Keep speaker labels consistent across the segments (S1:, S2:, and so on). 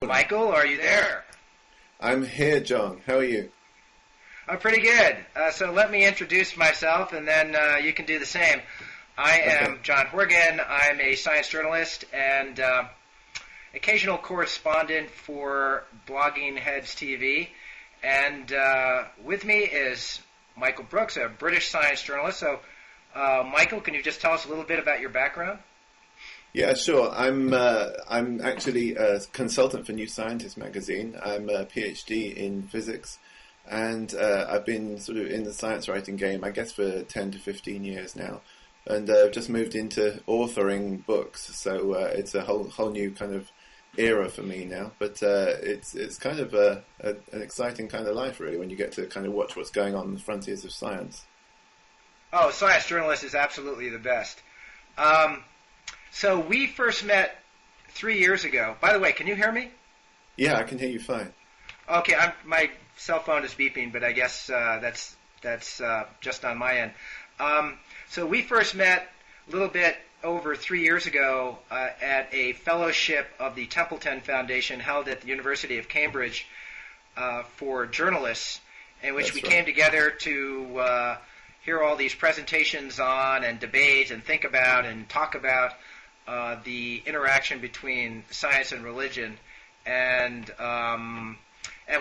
S1: Michael, are you there?
S2: I'm here, John. How are you?
S1: I'm pretty good. So let me introduce myself, and then you can do the same. I am John Horgan. I'm a science journalist and occasional correspondent for Blogging Heads TV. And with me is Michael Brooks, a British science journalist. So, Michael, can you just tell us a little bit about your background?
S2: Yeah, sure. I'm actually a consultant for New Scientist magazine. I'm a PhD in physics, and I've been sort of in the science writing game, I guess, for 10 to 15 years now. And I've just moved into authoring books, so it's a whole new kind of era for me now. But it's kind of an exciting kind of life, really, when you get to kind of watch what's going on the frontiers of science.
S1: Oh, science journalist is absolutely the best. So we first met 3 years ago. By the way, can you hear me?
S2: Yeah, I can hear you fine.
S1: Okay, my cell phone is beeping, but I guess that's just on my end. So we first met a little bit over 3 years ago at a fellowship of the Templeton Foundation held at the University of Cambridge for journalists, in which we came together to hear all these presentations on and debate and think about and talk about the interaction between science and religion, and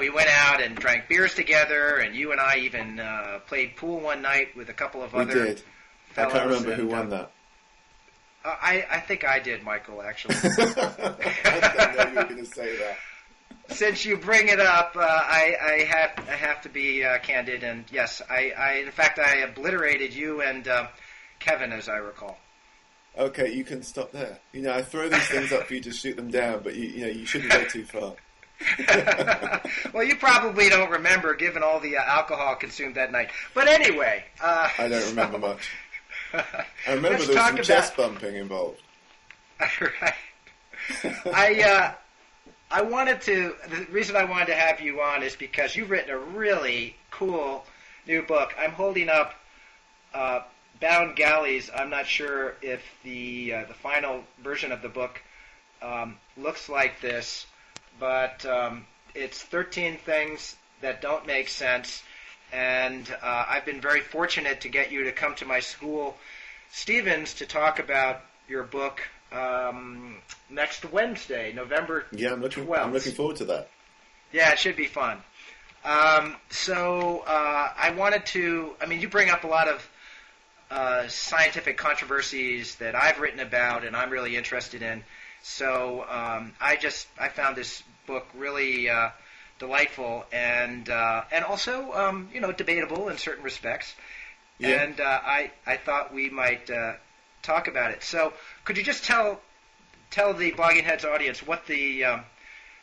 S1: we went out and drank beers together, and you and I even played pool one night with a couple of other
S2: did.
S1: fellows.
S2: I can't remember who won that.
S1: I think I did, Michael, actually.
S2: I didn't know you were going to say that.
S1: Since you bring it up, I have to be candid, and yes, in fact I obliterated you and Kevin, as I recall.
S2: Okay, you can stop there. I throw these things up for you to shoot them down, but you shouldn't go too far.
S1: Well, you probably don't remember, given all the alcohol consumed that night. But anyway,
S2: I don't remember much. I remember there was some chest bumping involved.
S1: Right. I wanted to. The reason I wanted to have you on is because you've written a really cool new book. I'm holding up Bound Galleys. I'm not sure if the final version of the book looks like this, but it's 13 things that don't make sense. And I've been very fortunate to get you to come to my school, Stevens, to talk about your book next Wednesday, November 12th.
S2: I'm looking forward to that.
S1: Yeah, it should be fun. So I wanted to. I mean, you bring up a lot of scientific controversies that I've written about and I'm really interested in. So I found this book really delightful and also debatable in certain respects. Yeah. And I thought we might talk about it. So could you just tell the Blogging Heads audience what the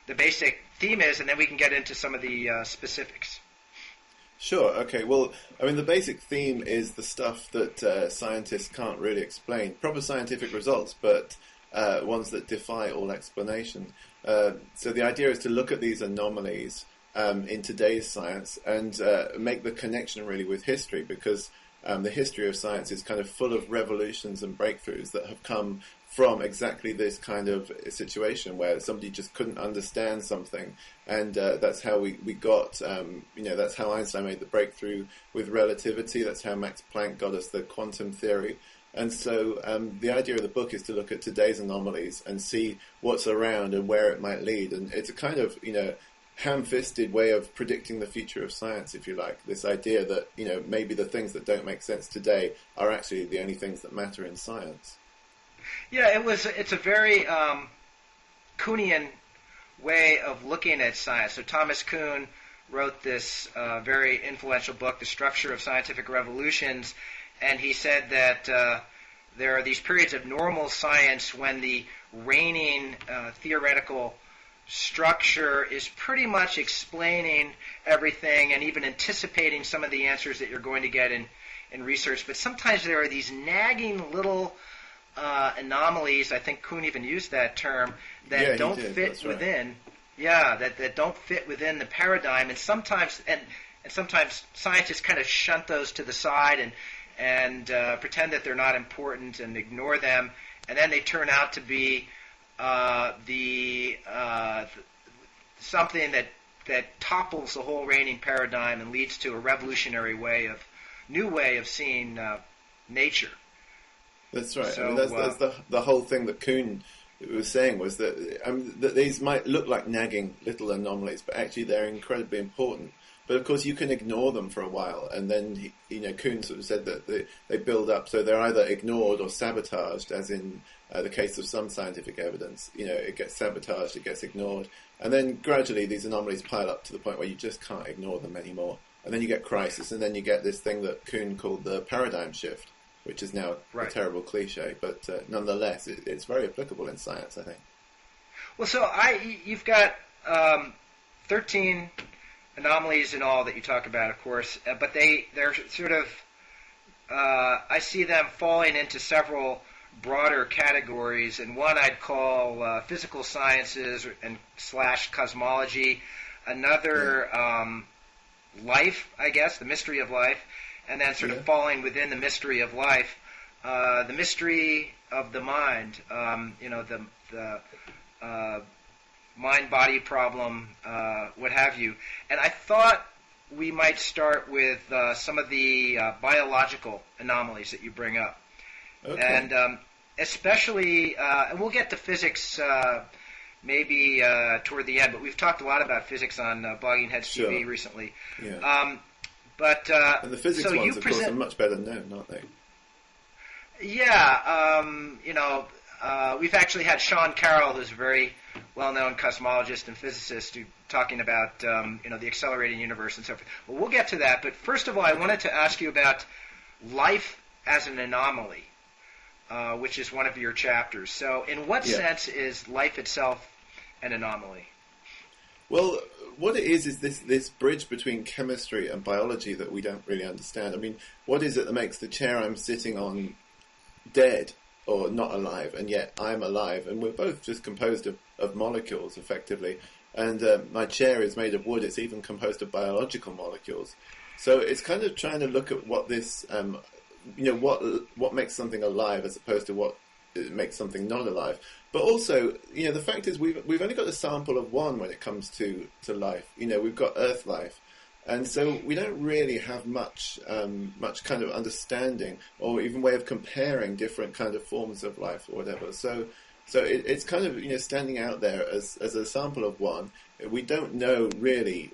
S1: basic theme is, and then we can get into some of the specifics.
S2: Sure. Okay. Well, I mean, the basic theme is the stuff that scientists can't really explain. Proper scientific results, but ones that defy all explanation. So the idea is to look at these anomalies in today's science and make the connection really with history, because the history of science is kind of full of revolutions and breakthroughs that have come from exactly this kind of situation where somebody just couldn't understand something, and that's how we got, that's how Einstein made the breakthrough with relativity, that's how Max Planck got us the quantum theory. And so the idea of the book is to look at today's anomalies and see what's around and where it might lead, and it's a kind of, ham-fisted way of predicting the future of science, if you like. This idea that, maybe the things that don't make sense today are actually the only things that matter in science.
S1: Yeah, it's a very Kuhnian way of looking at science. So Thomas Kuhn wrote this very influential book, The Structure of Scientific Revolutions, and he said that there are these periods of normal science when the reigning theoretical structure is pretty much explaining everything and even anticipating some of the answers that you're going to get in research. But sometimes there are these nagging little anomalies, I think Kuhn even used that term, that don't fit within. Yeah, that don't fit within the paradigm, and sometimes scientists kind of shunt those to the side and pretend that they're not important and ignore them, and then they turn out to be something that topples the whole reigning paradigm and leads to a revolutionary new way of seeing nature.
S2: That's right.
S1: So,
S2: I mean, that's the whole thing that Kuhn was saying was that these might look like nagging little anomalies, but actually they're incredibly important. But of course, you can ignore them for a while, and then Kuhn sort of said that they build up, so they're either ignored or sabotaged, as in the case of some scientific evidence. It gets sabotaged, it gets ignored, and then gradually these anomalies pile up to the point where you just can't ignore them anymore. And then you get crisis, and then you get this thing that Kuhn called the paradigm shift, which is now a terrible cliche, but nonetheless, it's very applicable in science, I think.
S1: Well, so you've got 13 anomalies in all that you talk about, of course, but they're sort of, I see them falling into several broader categories, and one I'd call physical sciences and / cosmology, another life, I guess, the mystery of life, and then sort of falling within the mystery of life, the mystery of the mind, the mind-body problem, what have you. And I thought we might start with some of the biological anomalies that you bring up. Okay. And especially, and we'll get to physics maybe toward the end, but we've talked a lot about physics on Blogging Heads TV recently.
S2: Yeah. And the physics ones, of course, are much better known, aren't they?
S1: Yeah. We've actually had Sean Carroll, who's a very well-known cosmologist and physicist, talking about the accelerating universe and so forth. Well, we'll get to that. But first of all, I wanted to ask you about life as an anomaly, which is one of your chapters. So in what sense is life itself an anomaly?
S2: Well, what it is this bridge between chemistry and biology that we don't really understand. I mean, what is it that makes the chair I'm sitting on dead or not alive, and yet I'm alive? And we're both just composed of molecules, effectively. And my chair is made of wood. It's even composed of biological molecules. So it's kind of trying to look at what this, what makes something alive as opposed to what makes something not alive. But also, the fact is we've only got a sample of one when it comes to life. We've got Earth life. And so we don't really have much kind of understanding or even way of comparing different kind of forms of life or whatever. So it's kind of standing out there as a sample of one. We don't know really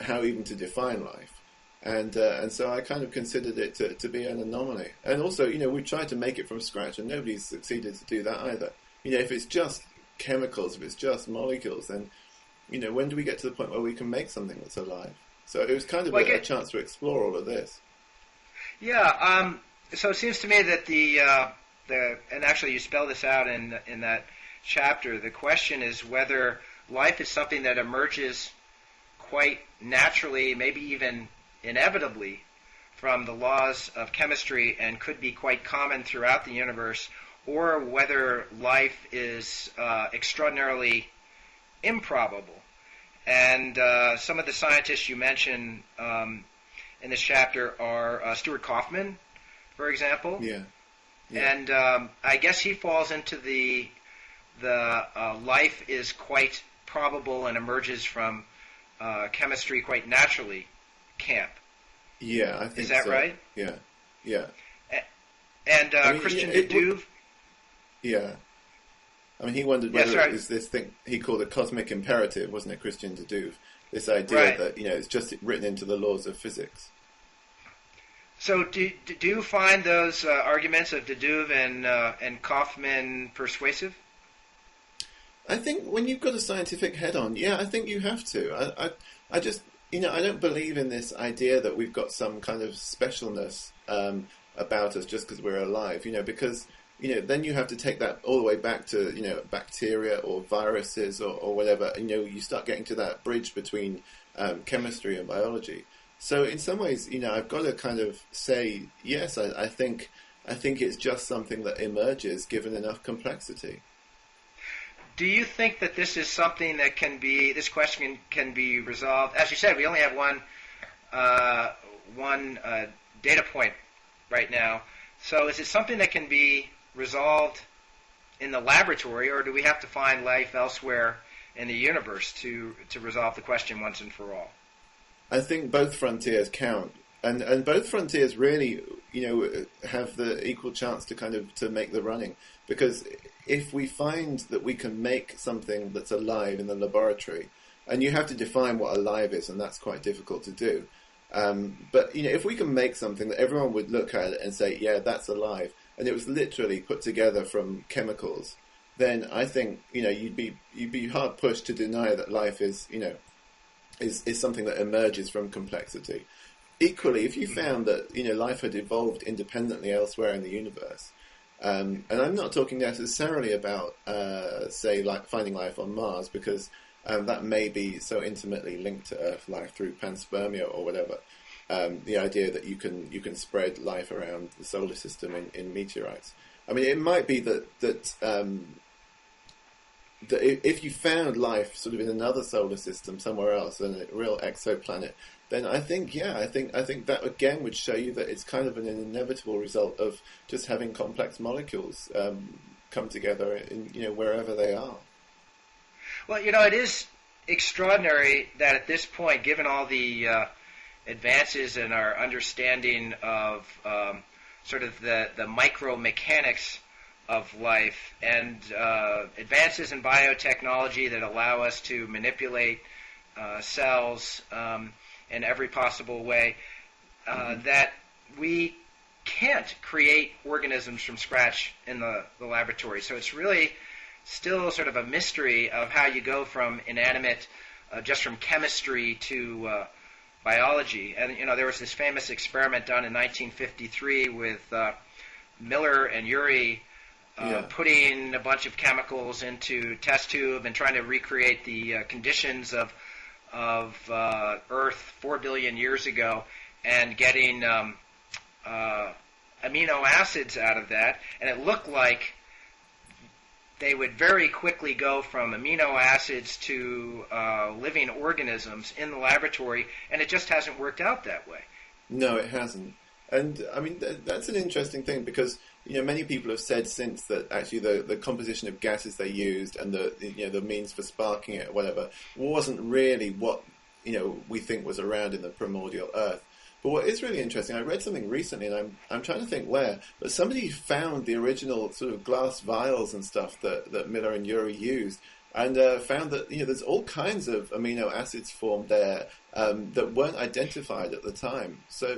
S2: how even to define life, and so I kind of considered it to be an anomaly. And also, we've tried to make it from scratch, and nobody's succeeded to do that either. If it's just chemicals, if it's just molecules, then when do we get to the point where we can make something that's alive? So it was kind of a chance to explore all of this.
S1: Yeah. So it seems to me that and actually you spell this out in that chapter, the question is whether life is something that emerges quite naturally, maybe even inevitably, from the laws of chemistry and could be quite common throughout the universe, or whether life is extraordinarily improbable. And some of the scientists you mention in this chapter are Stuart Kauffman, for example.
S2: Yeah.
S1: And I guess he falls into the life is quite probable and emerges from chemistry quite naturally camp.
S2: Yeah, I think so.
S1: Is that right?
S2: Yeah.
S1: And Christian Duve?
S2: Yeah. I mean, he wondered whether it was this thing he called a cosmic imperative, wasn't it, Christian Duve? This idea that, it's just written into the laws of physics.
S1: So do you find those arguments of Duve and Kauffman persuasive?
S2: I think when you've got a scientific head on, I think you have to. I just, I don't believe in this idea that we've got some kind of specialness about us just because we're alive, because... then you have to take that all the way back to, bacteria or viruses or whatever. You start getting to that bridge between chemistry and biology. So in some ways, I've got to kind of say, yes, I think it's just something that emerges given enough complexity.
S1: Do you think that this is something that this question can be resolved? As you said, we only have one data point right now. So is it something that can be resolved in the laboratory, or do we have to find life elsewhere in the universe to resolve the question once and for all.
S2: I think both frontiers count, and both frontiers really, have the equal chance to to make the running. Because if we find that we can make something that's alive in the laboratory, and you have to define what alive is, and that's quite difficult to do. But if we can make something that everyone would look at it and say, yeah, that's alive, and it was literally put together from chemicals, then I think you'd be hard pushed to deny that life is something that emerges from complexity. Equally, if you found that life had evolved independently elsewhere in the universe, and I'm not talking necessarily about say like finding life on Mars, because that may be so intimately linked to Earth life through panspermia or whatever. The idea that you can spread life around the solar system in meteorites. I mean, it might be that if you found life sort of in another solar system somewhere else, in a real exoplanet, then I think that again would show you that it's kind of an inevitable result of just having complex molecules come together in wherever they are.
S1: Well, it is extraordinary that at this point, given all the advances in our understanding of sort of the micromechanics of life and advances in biotechnology that allow us to manipulate cells in every possible way, that we can't create organisms from scratch in the laboratory. So it's really still sort of a mystery of how you go from inanimate, just from chemistry to biology. And there was this famous experiment done in 1953 with Miller and Urey putting a bunch of chemicals into test tube and trying to recreate the conditions of Earth 4 billion years ago, and getting amino acids out of that. And it looked like they would very quickly go from amino acids to living organisms in the laboratory, and it just hasn't worked out that way.
S2: No, it hasn't. And I mean, that's an interesting thing, because many people have said since that actually the composition of gases they used and the means for sparking it or whatever wasn't really what we think was around in the primordial Earth. But what is really interesting, I read something recently, and I'm trying to think where, but somebody found the original sort of glass vials and stuff that Miller and Urey used, and found that there's all kinds of amino acids formed there that weren't identified at the time. So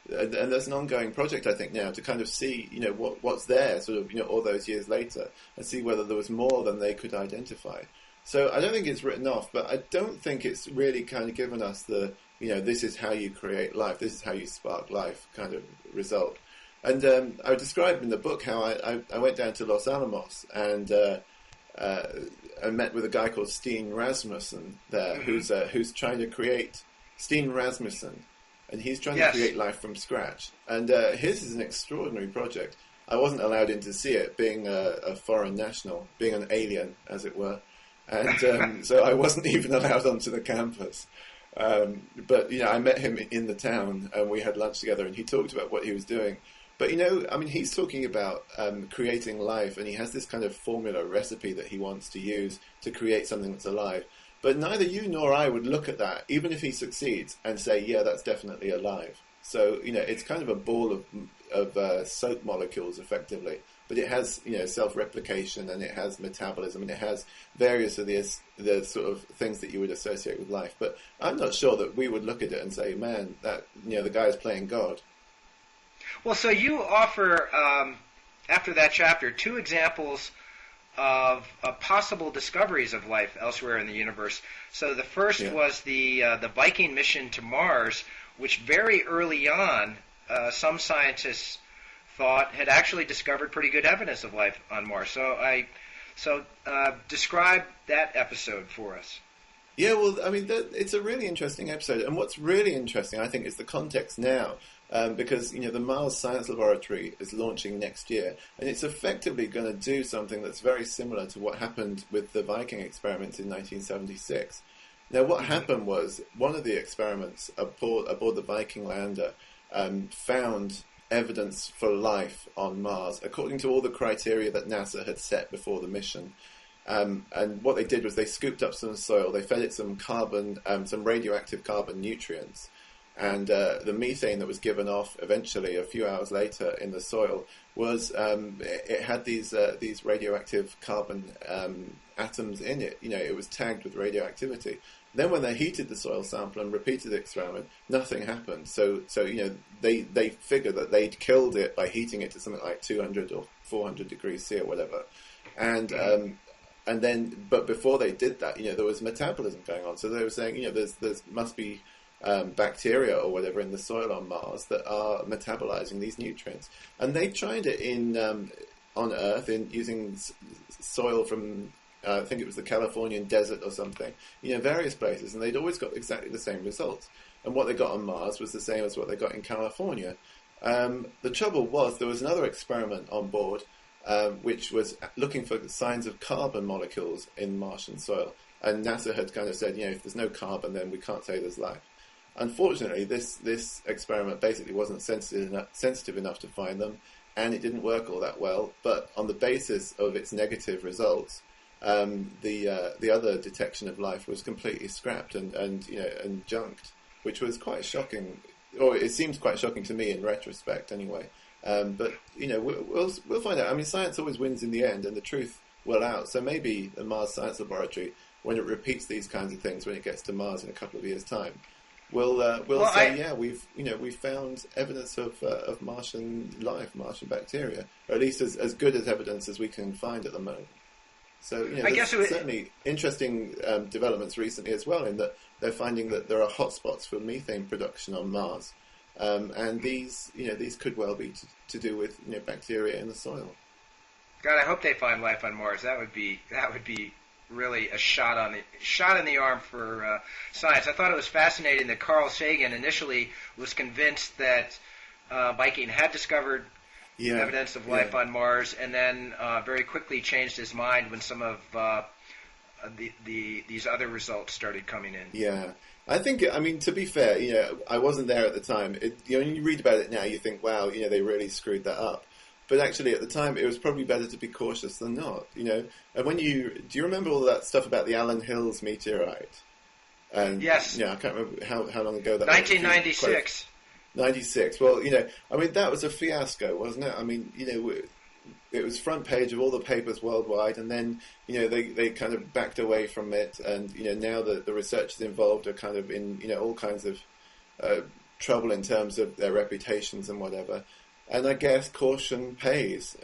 S2: and there's an ongoing project, I think, now to kind of see what's there sort of all those years later, and see whether there was more than they could identify. So I don't think it's written off, but I don't think it's really kind of given us the this is how you create life, this is how you spark life kind of result. And I described in the book how I went down to Los Alamos and I met with a guy called Steen Rasmussen there, who's trying to create Steen Rasmussen, and he's trying to create life from scratch. And his is an extraordinary project. I wasn't allowed in to see it, being a foreign national, being an alien, as it were, and so I wasn't even allowed onto the campus. But I met him in the town, and we had lunch together, and he talked about what he was doing. But he's talking about creating life, and he has this kind of formula recipe that he wants to use to create something that's alive. But neither you nor I would look at that, even if he succeeds, and say, yeah, that's definitely alive. So it's kind of a ball of soap molecules, effectively. But it has self-replication, and it has metabolism, and it has various of the sort of things that you would associate with life. But I'm not sure that we would look at it and say, man, that the guy's playing God.
S1: Well, so you offer, after that chapter, 2 examples of possible discoveries of life elsewhere in the universe. So the first was the Viking mission to Mars, which very early on, some scientists thought had actually discovered pretty good evidence of life on Mars. So describe that episode for us.
S2: Yeah, well, I mean, it's a really interesting episode, and what's really interesting, I think, is the context now. Because the Mars Science Laboratory is launching next year, and it's effectively going to do something that's very similar to what happened with the Viking experiments in 1976. Now, what happened was one of the experiments aboard the Viking lander found evidence for life on Mars, according to all the criteria that NASA had set before the mission. And what they did was they scooped up some soil, they fed it some carbon, some radioactive carbon nutrients, and the methane that was given off eventually a few hours later in the soil was it had these radioactive carbon atoms in it. It was tagged with radioactivity. Then when they heated the soil sample and repeated the experiment, nothing happened. So they figured that they'd killed it by heating it to something like 200 or 400 degrees C or whatever, and then, but before they did that, there was metabolism going on. So they were saying, there's must be bacteria or whatever in the soil on Mars that are metabolizing these nutrients. And they tried it on Earth using soil from, I think it was the Californian desert or something, various places, and they'd always got exactly the same results. And what they got on Mars was the same as what they got in California. The trouble was there was another experiment on board which was looking for signs of carbon molecules in Martian soil. And NASA had kind of said, if there's no carbon, then we can't say there's life. Unfortunately, this experiment basically wasn't sensitive enough to find them, and it didn't work all that well. But on the basis of its negative results, the other detection of life was completely scrapped and junked, which was quite shocking, or it seems quite shocking to me in retrospect, anyway. But we'll find out. I mean, science always wins in the end, and the truth will out. So maybe the Mars Science Laboratory, when it repeats these kinds of things when it gets to Mars in a couple of years' time, we'll say, we've found evidence of Martian life, Martian bacteria, or at least as good as evidence as we can find at the moment. So
S1: I guess
S2: certainly interesting developments recently as well, in that they're finding that there are hotspots for methane production on Mars. And these could well be to do with bacteria in the soil.
S1: God, I hope they find life on Mars. That would be really a shot in the arm for science. I thought it was fascinating that Carl Sagan initially was convinced that Viking had discovered evidence of life on Mars, and then very quickly changed his mind when some of these other results started coming in.
S2: Yeah. I think, to be fair, I wasn't there at the time. When you read about it now, you think, wow, they really screwed that up. But actually, at the time, it was probably better to be cautious than not, And do you remember all that stuff about the Allen Hills meteorite? And,
S1: yes.
S2: I can't remember how long ago that
S1: 1996.
S2: 96. Well, that was a fiasco, wasn't it? It was front page of all the papers worldwide, and then they kind of backed away from it, and now the researchers involved are kind of in all kinds of trouble in terms of their reputations and whatever. And I guess caution pays.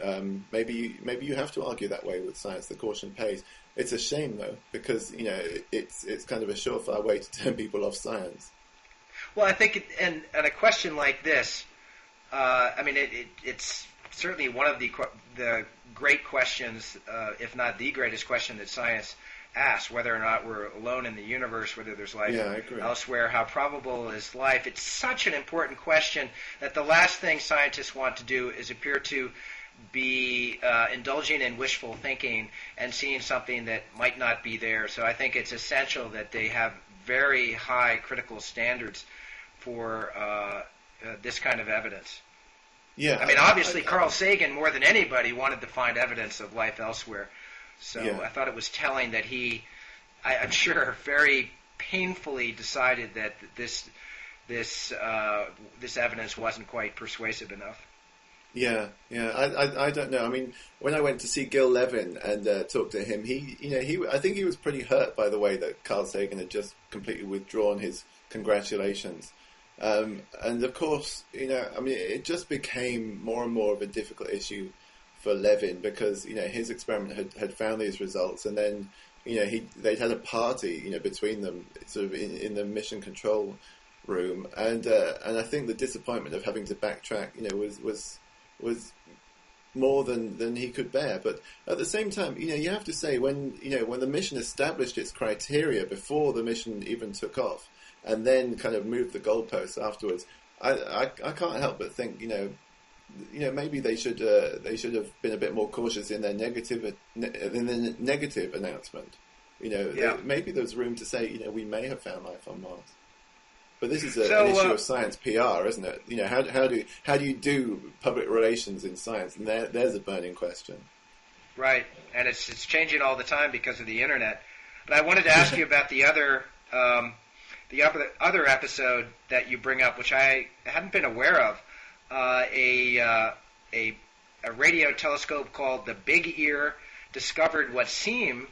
S2: Maybe you have to argue that way with science. The caution pays. It's a shame though, because it's kind of a surefire way to turn people off science.
S1: Well, I think, and a question like this, it's certainly one of the great questions, if not the greatest question that science asks, whether or not we're alone in the universe, whether there's life elsewhere, how probable is life. It's such an important question that the last thing scientists want to do is appear to be indulging in wishful thinking and seeing something that might not be there. So I think it's essential that they have very high critical standards for this kind of evidence.
S2: Yeah,
S1: obviously, Carl Sagan, more than anybody, wanted to find evidence of life elsewhere. So I thought it was telling that I'm sure, very painfully decided that this evidence wasn't quite persuasive enough.
S2: Yeah. I don't know. When I went to see Gil Levin and talked to him, I think he was pretty hurt by the way that Carl Sagan had just completely withdrawn his congratulations. And of course, it just became more and more of a difficult issue for Levin because, his experiment had found these results, and then, they'd had a party, between them, sort of in the mission control room, and I think the disappointment of having to backtrack, was more than he could bear. But at the same time, you have to say when the mission established its criteria before the mission even took off, and then kind of moved the goalposts afterwards, I can't help but think, maybe they should have been a bit more cautious in their negative announcement. Maybe there's room to say, we may have found life on Mars. But this is an issue of science PR, isn't it? How do you do public relations in science? And there's a burning question.
S1: Right, and it's changing all the time because of the internet. But I wanted to ask you about the other episode that you bring up, which I hadn't been aware of. A radio telescope called the Big Ear discovered what seemed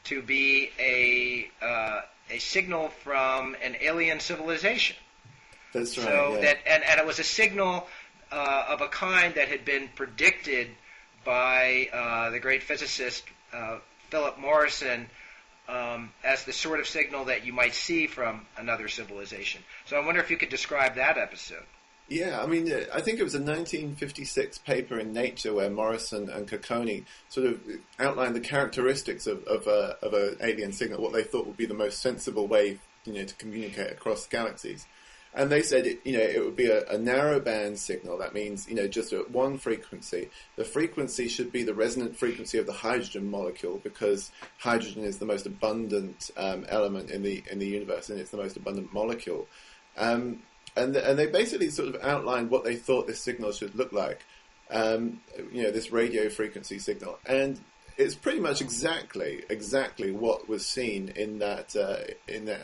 S1: to be a signal from an alien civilization.
S2: That's right.
S1: So
S2: yeah.
S1: and it was a signal of a kind that had been predicted by the great physicist Philip Morrison as the sort of signal that you might see from another civilization. So I wonder if you could describe that episode.
S2: Yeah, I mean, I think it was a 1956 paper in Nature where Morrison and Cocconi sort of outlined the characteristics of an alien signal, what they thought would be the most sensible way, to communicate across galaxies. And they said, it would be a narrow band signal. That means, just at one frequency. The frequency should be the resonant frequency of the hydrogen molecule, because hydrogen is the most abundant element in the universe, and it's the most abundant molecule. And they basically sort of outlined what they thought this signal should look like. This radio frequency signal, and it's pretty much exactly what was seen in that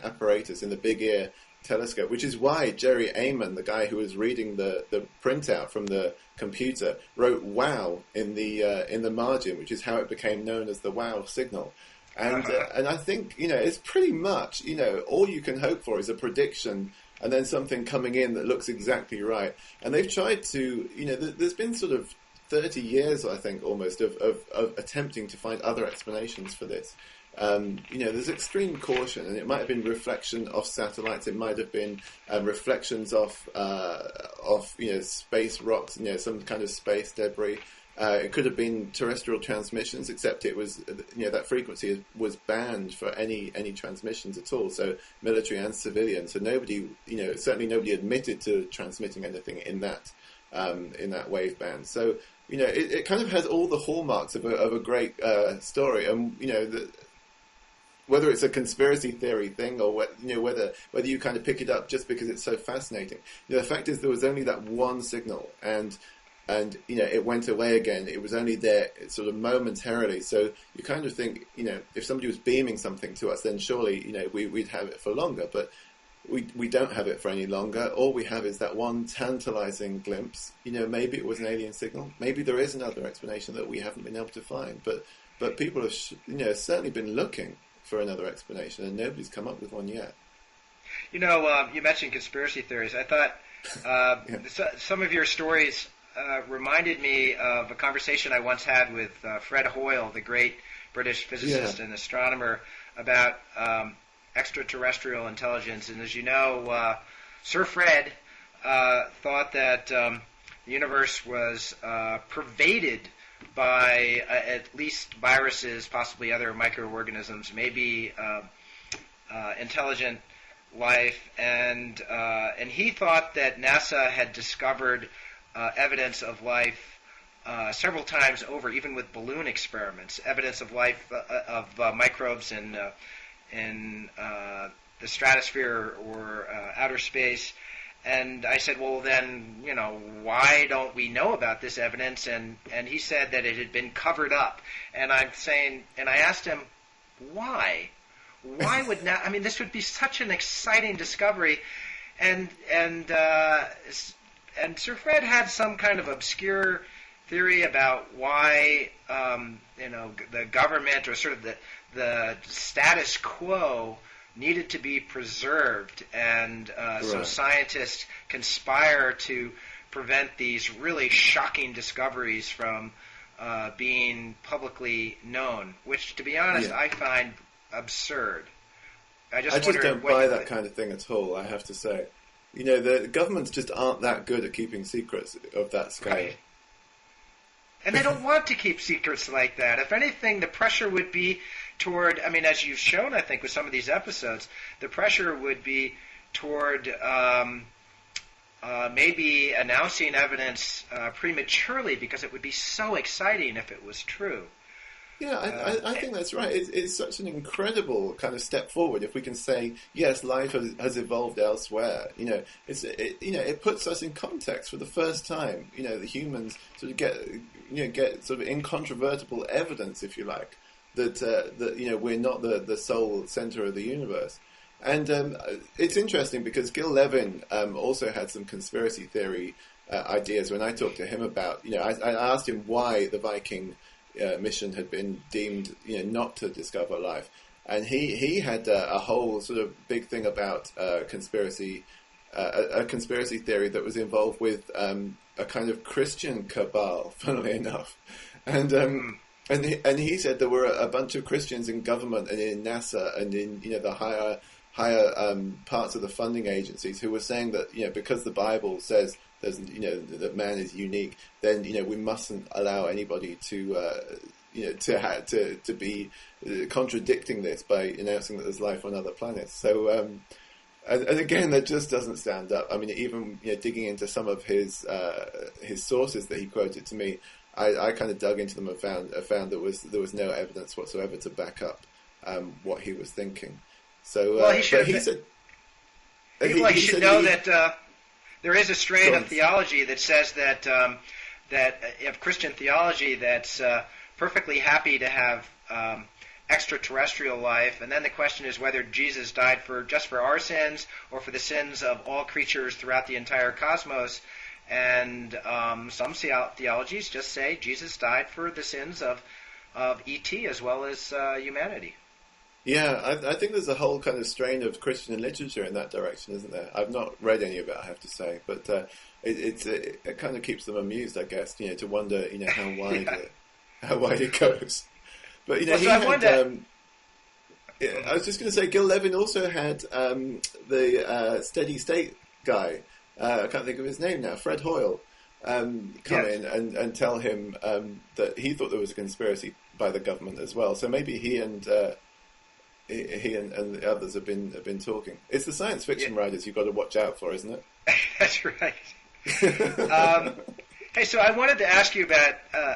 S2: apparatus, in the Big Ear telescope, which is why Jerry Amon, the guy who was reading the printout from the computer, wrote "wow" in the margin, which is how it became known as the "wow" signal. And I think it's pretty much all you can hope for is a prediction and then something coming in that looks exactly right. And they've tried to there's been sort of 30 years, I think, almost of attempting to find other explanations for this. There's extreme caution, and it might have been reflection off satellites. It might have been reflections off space rocks, some kind of space debris. It could have been terrestrial transmissions, except it was that frequency was banned for any transmissions at all. So military and civilian. So nobody, certainly nobody admitted to transmitting anything in that wave band. So it kind of has all the hallmarks of a great story, and whether it's a conspiracy theory thing or whether you kind of pick it up just because it's so fascinating. The fact is there was only that one signal, and it went away again. It was only there sort of momentarily. So you kind of think, if somebody was beaming something to us, then surely we'd have it for longer. But we don't have it for any longer. All we have is that one tantalizing glimpse. Maybe it was an alien signal. Maybe there is another explanation that we haven't been able to find. But people have certainly been looking for another explanation, and nobody's come up with one yet.
S1: You mentioned conspiracy theories. I thought some of your stories reminded me of a conversation I once had with Fred Hoyle, the great British physicist and astronomer, about extraterrestrial intelligence. And as you know, Sir Fred thought that the universe was pervaded by at least viruses, possibly other microorganisms, maybe intelligent life, and he thought that NASA had discovered evidence of life several times over, even with balloon experiments, evidence of life of microbes in the stratosphere or outer space. And I said, well, then, why don't we know about this evidence? And he said that it had been covered up. And I asked him, why? Why would this would be such an exciting discovery. And Sir Fred had some kind of obscure theory about why, the government or sort of the status quo needed to be preserved, and so scientists conspire to prevent these really shocking discoveries from being publicly known, which, to be honest, I find absurd. I just don't buy
S2: that kind of thing at all, I have to say. The governments just aren't that good at keeping secrets of that scale.
S1: Right. And they don't want to keep secrets like that. If anything, the pressure would be toward, as you've shown, I think, with some of these episodes, the pressure would be toward maybe announcing evidence prematurely, because it would be so exciting if it was true.
S2: Yeah, I think that's right. It's such an incredible kind of step forward if we can say, yes, life has evolved elsewhere. It puts us in context for the first time. The humans sort of get sort of incontrovertible evidence, if you like, that we're not the sole center of the universe. And it's interesting because Gil Levin also had some conspiracy theory ideas when I talked to him about. I asked him why the Viking mission had been deemed, not to discover life, and he had a whole sort of big thing about conspiracy, a conspiracy theory that was involved with a kind of Christian cabal, funnily enough, and he said there were a bunch of Christians in government and in NASA and in the higher parts of the funding agencies who were saying that because the Bible says that man is unique, then we mustn't allow anybody to be contradicting this by announcing that there's life on other planets. So and again, that just doesn't stand up. I mean, even digging into some of his sources that he quoted to me, I kind of dug into them and found there was no evidence whatsoever to back up what he was thinking. So
S1: well, he should know that. There is a strain of theology that says that of Christian theology that's perfectly happy to have extraterrestrial life, and then the question is whether Jesus died just for our sins or for the sins of all creatures throughout the entire cosmos. And some theologies just say Jesus died for the sins of ET as well as humanity.
S2: Yeah, I think there's a whole kind of strain of Christian literature in that direction, isn't there? I've not read any of it, I have to say, but it kind of keeps them amused, I guess, to wonder, how wide it goes. But I was just going to say, Gil Levin also had the steady state guy. I can't think of his name now. Fred Hoyle come in and tell him that he thought there was a conspiracy by the government as well. So maybe he and the others have been talking. It's the science fiction writers you've got to watch out for, isn't it?
S1: That's right. Hey, so I wanted to ask you about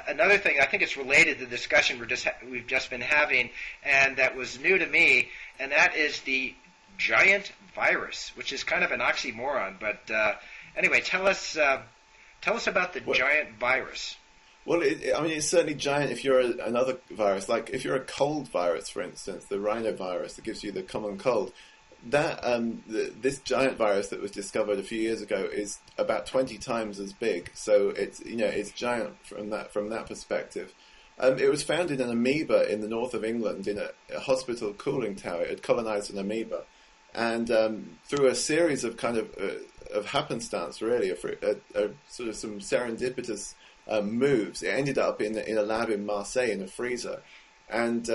S1: another thing. I think it's related to the discussion we've just been having, and that was new to me, and that is the giant virus, which is kind of an oxymoron. But anyway, tell us about the giant virus.
S2: Well, it's certainly giant if you're another virus. Like if you're a cold virus, for instance, the rhinovirus that gives you the common cold. That this giant virus that was discovered a few years ago is about 20 times as big. So it's giant from that perspective. It was found in an amoeba in the north of England in a hospital cooling tower. It had colonized an amoeba, and through a series of kind of happenstance, really, sort of some serendipitous moves, it ended up in a lab in Marseille in a freezer. And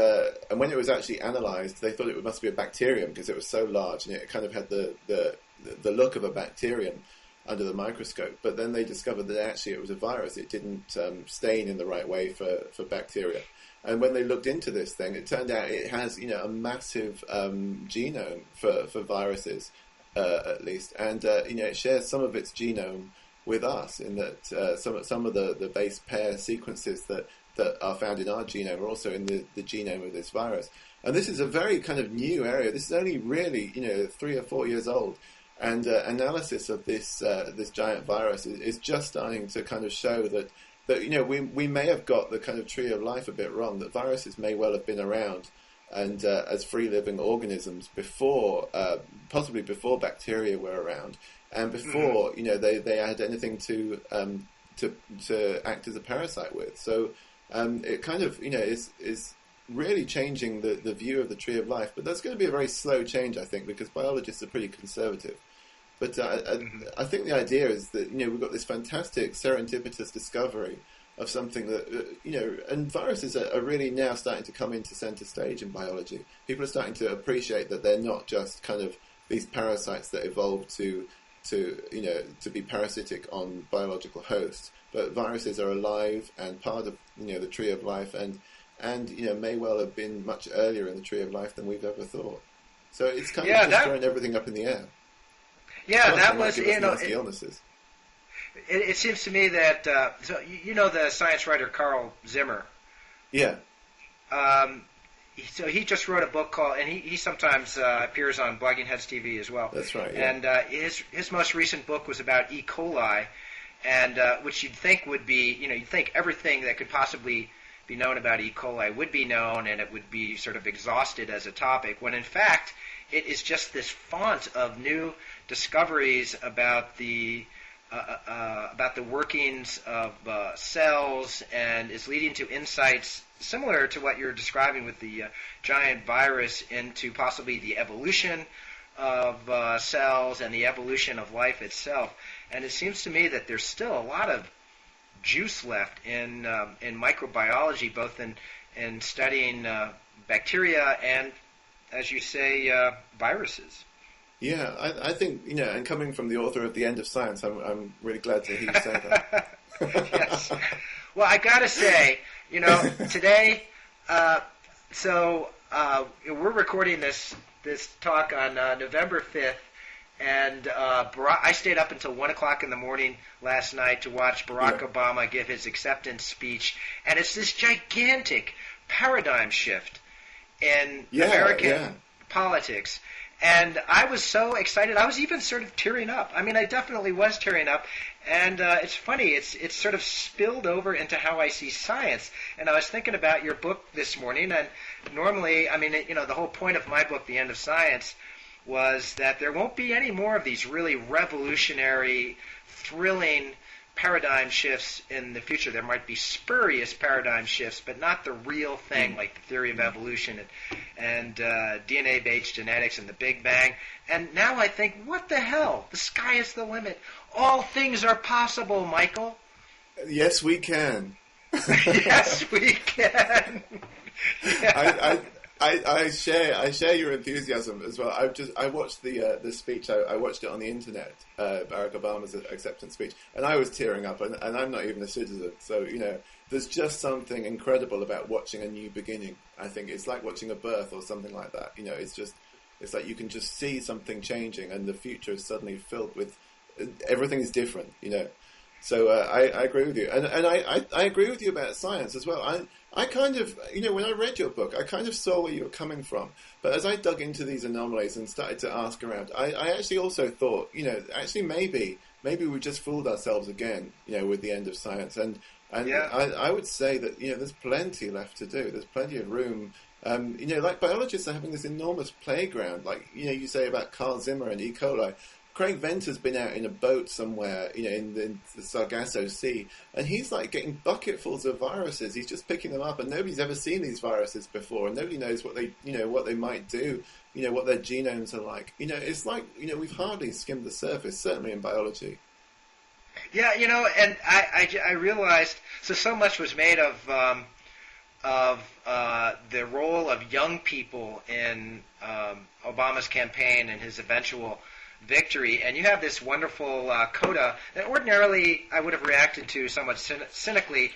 S2: when it was actually analysed, they thought it must be a bacterium because it was so large and it kind of had the look of a bacterium under the microscope. But then they discovered that actually it was a virus. It didn't stain in the right way for bacteria. And when they looked into this thing, it turned out it has a massive genome for viruses, at least, and it shares some of its genome with us in that some of the base pair sequences that are found in our genome are also in the genome of this virus. And this is a very kind of new area. This is only really 3 or 4 years old, and analysis of this giant virus is just starting to kind of show that we may have got the kind of tree of life a bit wrong. That viruses may well have been around and as free living organisms before, possibly before bacteria were around, and before they had anything to act as a parasite with. So it kind of is really changing the view of the tree of life. But that's going to be a very slow change, I think, because biologists are pretty conservative. But I think the idea is that we've got this fantastic serendipitous discovery of something that and viruses are really now starting to come into center stage in biology. People are starting to appreciate that they're not just kind of these parasites that evolved to be parasitic on biological hosts, but viruses are alive and part of the tree of life, and may well have been much earlier in the tree of life than we've ever thought. So it's kind of just throwing everything up in the air.
S1: Yeah,
S2: plus,
S1: that was
S2: nasty illnesses.
S1: It seems to me that the science writer Carl Zimmer.
S2: Yeah.
S1: So he just wrote a book called, and he sometimes appears on Blogging Heads TV as well.
S2: That's right. Yeah.
S1: And his most recent book was about E. coli, and which you'd think would be, you'd think everything that could possibly be known about E. coli would be known, and it would be sort of exhausted as a topic, when in fact it is just this font of new discoveries about the workings of cells, and is leading to insights similar to what you're describing with the giant virus into possibly the evolution of cells and the evolution of life itself. And it seems to me that there's still a lot of juice left in microbiology, both in studying bacteria and, as you say, viruses.
S2: Yeah, I think, and coming from the author of The End of Science, I'm really glad to hear you say that.
S1: Yes. Well, I gotta say, today, we're recording this talk on November 5th, and I stayed up until 1 o'clock in the morning last night to watch Barack Obama give his acceptance speech, and it's this gigantic paradigm shift in American politics. And I was so excited. I was even sort of tearing up. I mean, I definitely was tearing up. And it's funny. It's sort of spilled over into how I see science. And I was thinking about your book this morning. And normally, the whole point of my book, The End of Science, was that there won't be any more of these really revolutionary, thrilling paradigm shifts in the future. There might be spurious paradigm shifts, but not the real thing, like the theory of evolution and DNA-based genetics and the Big Bang. And now I think, what the hell? The sky is the limit. All things are possible, Michael.
S2: Yes, we can.
S1: Yes, we can. Yeah.
S2: I share your enthusiasm as well. I watched the speech. I watched it on the internet, Barack Obama's acceptance speech, and I was tearing up. And I'm not even a citizen, so there's just something incredible about watching a new beginning. I think it's like watching a birth or something like that. It's like you can just see something changing, and the future is suddenly filled with everything is different. So I agree with you, and I agree with you about science as well. I kind of, when I read your book, I kind of saw where you were coming from. But as I dug into these anomalies and started to ask around, I actually also thought, maybe we just fooled ourselves again, with The End of Science. And I would say that, there's plenty left to do. There's plenty of room. Like biologists are having this enormous playground, like, you say about Carl Zimmer and E. coli. Craig Venter's been out in a boat somewhere, in the Sargasso Sea, and he's like getting bucketfuls of viruses. He's just picking them up, and nobody's ever seen these viruses before, and nobody knows what they might do, what their genomes are like. It's like, we've hardly skimmed the surface, certainly in biology.
S1: Yeah, and I realized, so much was made of the role of young people in Obama's campaign and his eventual victory, and you have this wonderful coda that ordinarily I would have reacted to somewhat cynically,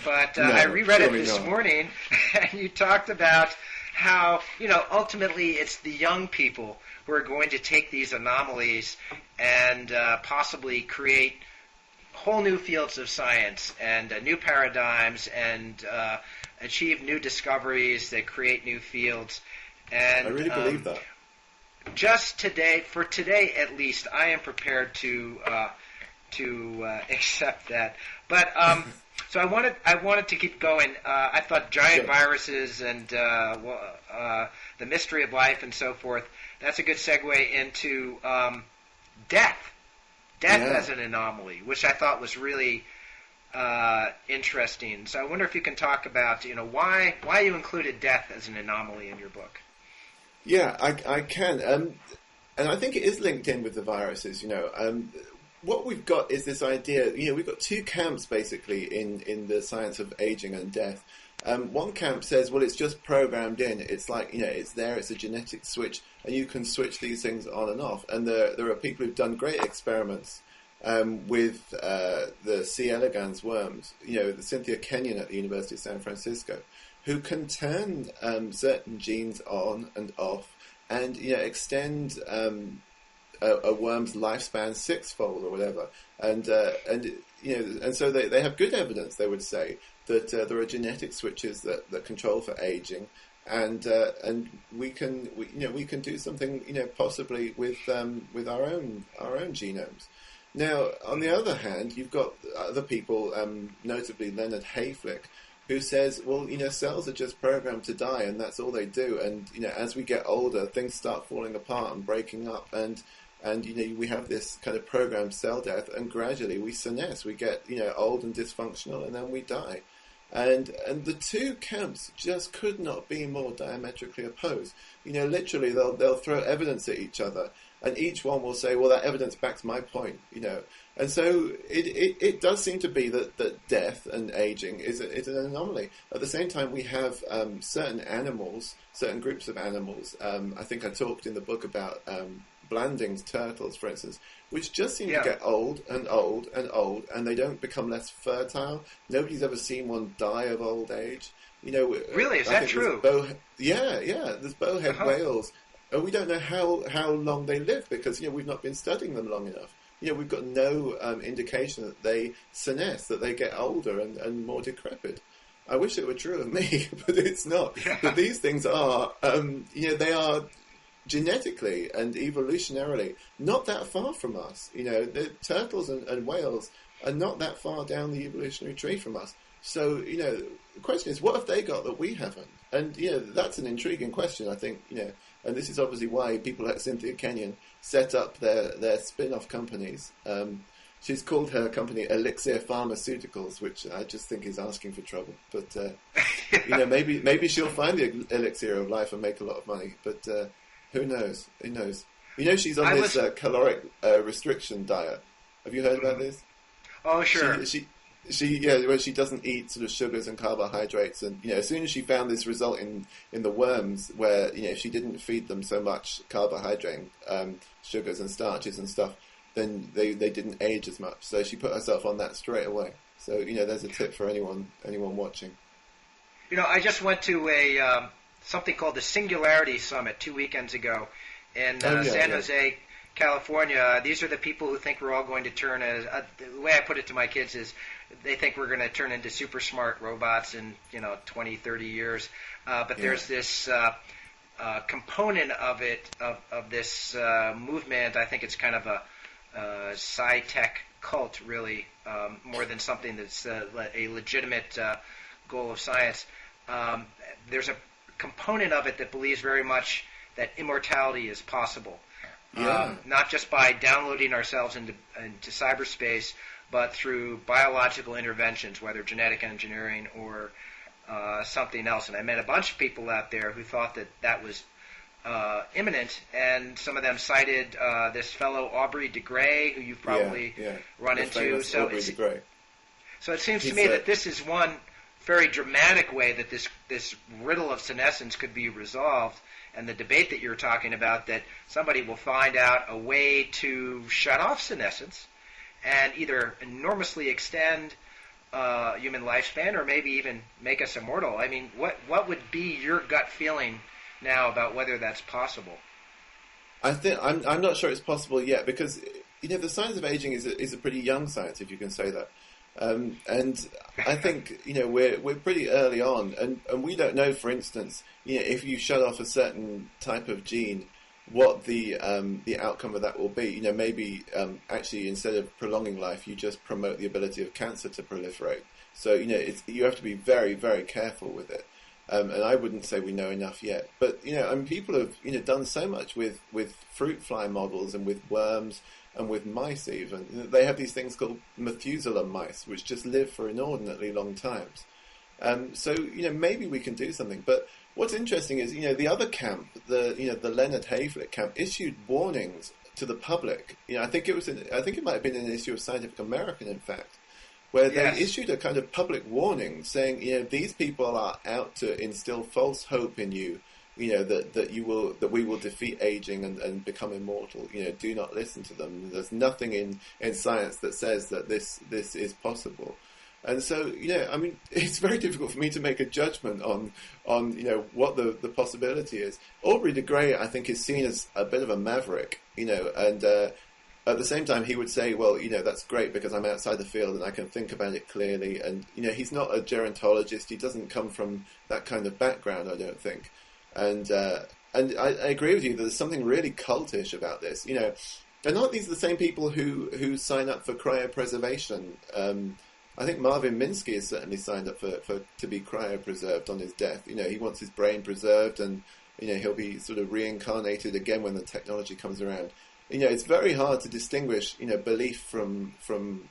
S1: but I reread it this morning, and you talked about how, ultimately it's the young people who are going to take these anomalies and possibly create whole new fields of science and new paradigms and achieve new discoveries that create new fields. And
S2: I really believe that.
S1: Just today, for today at least, I am prepared to accept that. But so I wanted to keep going. I thought giant viruses and the mystery of life and so forth. That's a good segue into death. Death as an anomaly, which I thought was really interesting. So I wonder if you can talk about why you included death as an anomaly in your book.
S2: Yeah, I can. And I think it is linked in with the viruses, What we've got is this idea, we've got two camps basically in the science of aging and death. One camp says, well, it's just programmed in. It's like, it's there, it's a genetic switch, and you can switch these things on and off. And there are people who've done great experiments with the C. elegans worms, the Cynthia Kenyon at the University of San Francisco, who can turn certain genes on and off and extend a worm's lifespan sixfold or whatever. And so they have good evidence, they would say, that there are genetic switches that control for aging, and we can do something possibly with our own genomes. Now, on the other hand, you've got other people, notably Leonard Hayflick, who says, well, cells are just programmed to die, and that's all they do. And as we get older, things start falling apart and breaking up, and we have this kind of programmed cell death, and gradually we senesce, we get old and dysfunctional, and then we die. And the two camps just could not be more diametrically opposed. Literally, they'll throw evidence at each other, and each one will say, well, that evidence backs my point, And so it does seem to be that death and aging is an anomaly. At the same time, we have certain animals, certain groups of animals. I think I talked in the book about Blanding's turtles, for instance, which just seem to get old and old and old, and they don't become less fertile. Nobody's ever seen one die of old age.
S1: Really? Is that true?
S2: There's bowhead whales. We don't know how long they live because we've not been studying them long enough. We've got no indication that they senesce, that they get older and more decrepit. I wish it were true of me, but it's not.
S1: Yeah.
S2: But these things are, they are genetically and evolutionarily not that far from us. The turtles and whales are not that far down the evolutionary tree from us. So, the question is, what have they got that we haven't? And, that's an intriguing question, I think, and this is obviously why people like Cynthia Kenyon set up their spin-off companies. She's called her company Elixir Pharmaceuticals, which I just think is asking for trouble. But, maybe she'll find the elixir of life and make a lot of money. But who knows? Who knows? She's on this caloric restriction diet. Have you heard about this?
S1: Oh, sure.
S2: Where she doesn't eat sort of sugars and carbohydrates, and as soon as she found this result in the worms, where if she didn't feed them so much carbohydrate, sugars and starches and stuff, then they didn't age as much. So she put herself on that straight away. So there's a tip for anyone watching.
S1: I just went to a something called the Singularity Summit 2 weekends ago in San Jose, California. These are the people who think we're all going to turn the way I put it to my kids is they think we're going to turn into super smart robots in 20, 30 years. But there's this component of it of this movement. I think it's kind of a sci-tech cult, really, more than something that's a legitimate goal of science. There's a component of it that believes very much that immortality is possible. Not just by downloading ourselves into cyberspace, but through biological interventions, whether genetic engineering or something else. And I met a bunch of people out there who thought that was imminent, and some of them cited this fellow Aubrey de Grey, who you've probably run into. So it seems to me that this is one very dramatic way that this riddle of senescence could be resolved. And the debate that you're talking about, that somebody will find out a way to shut off senescence and either enormously extend human lifespan or maybe even make us immortal. I mean, what would be your gut feeling now about whether that's possible?
S2: I think I'm not sure it's possible yet, because the science of aging is a pretty young science, if you can say that. And I think we're pretty early on, and we don't know, for instance, if you shut off a certain type of gene, what the outcome of that will be. Maybe actually instead of prolonging life, you just promote the ability of cancer to proliferate. So you have to be very, very careful with it. And I wouldn't say we know enough yet. But people have done so much with fruit fly models and with worms and with mice even. They have these things called Methuselah mice, which just live for inordinately long times. So maybe we can do something. But what's interesting is the other camp, the Leonard Hayflick camp, issued warnings to the public. I think it might have been an issue of Scientific American, in fact, where they issued a kind of public warning saying, these people are out to instill false hope in you. That we will defeat aging and become immortal. Do not listen to them. There's nothing in science that says that this is possible. And so, it's very difficult for me to make a judgment on what the possibility is. Aubrey de Grey, I think, is seen as a bit of a maverick, and At the same time, he would say, well, that's great because I'm outside the field and I can think about it clearly. And, he's not a gerontologist. He doesn't come from that kind of background, I don't think. And I agree with you that there's something really cultish about this. And aren't these the same people who sign up for cryopreservation? I think Marvin Minsky has certainly signed up to be cryopreserved on his death. He wants his brain preserved and, he'll be sort of reincarnated again when the technology comes around. It's very hard to distinguish, belief from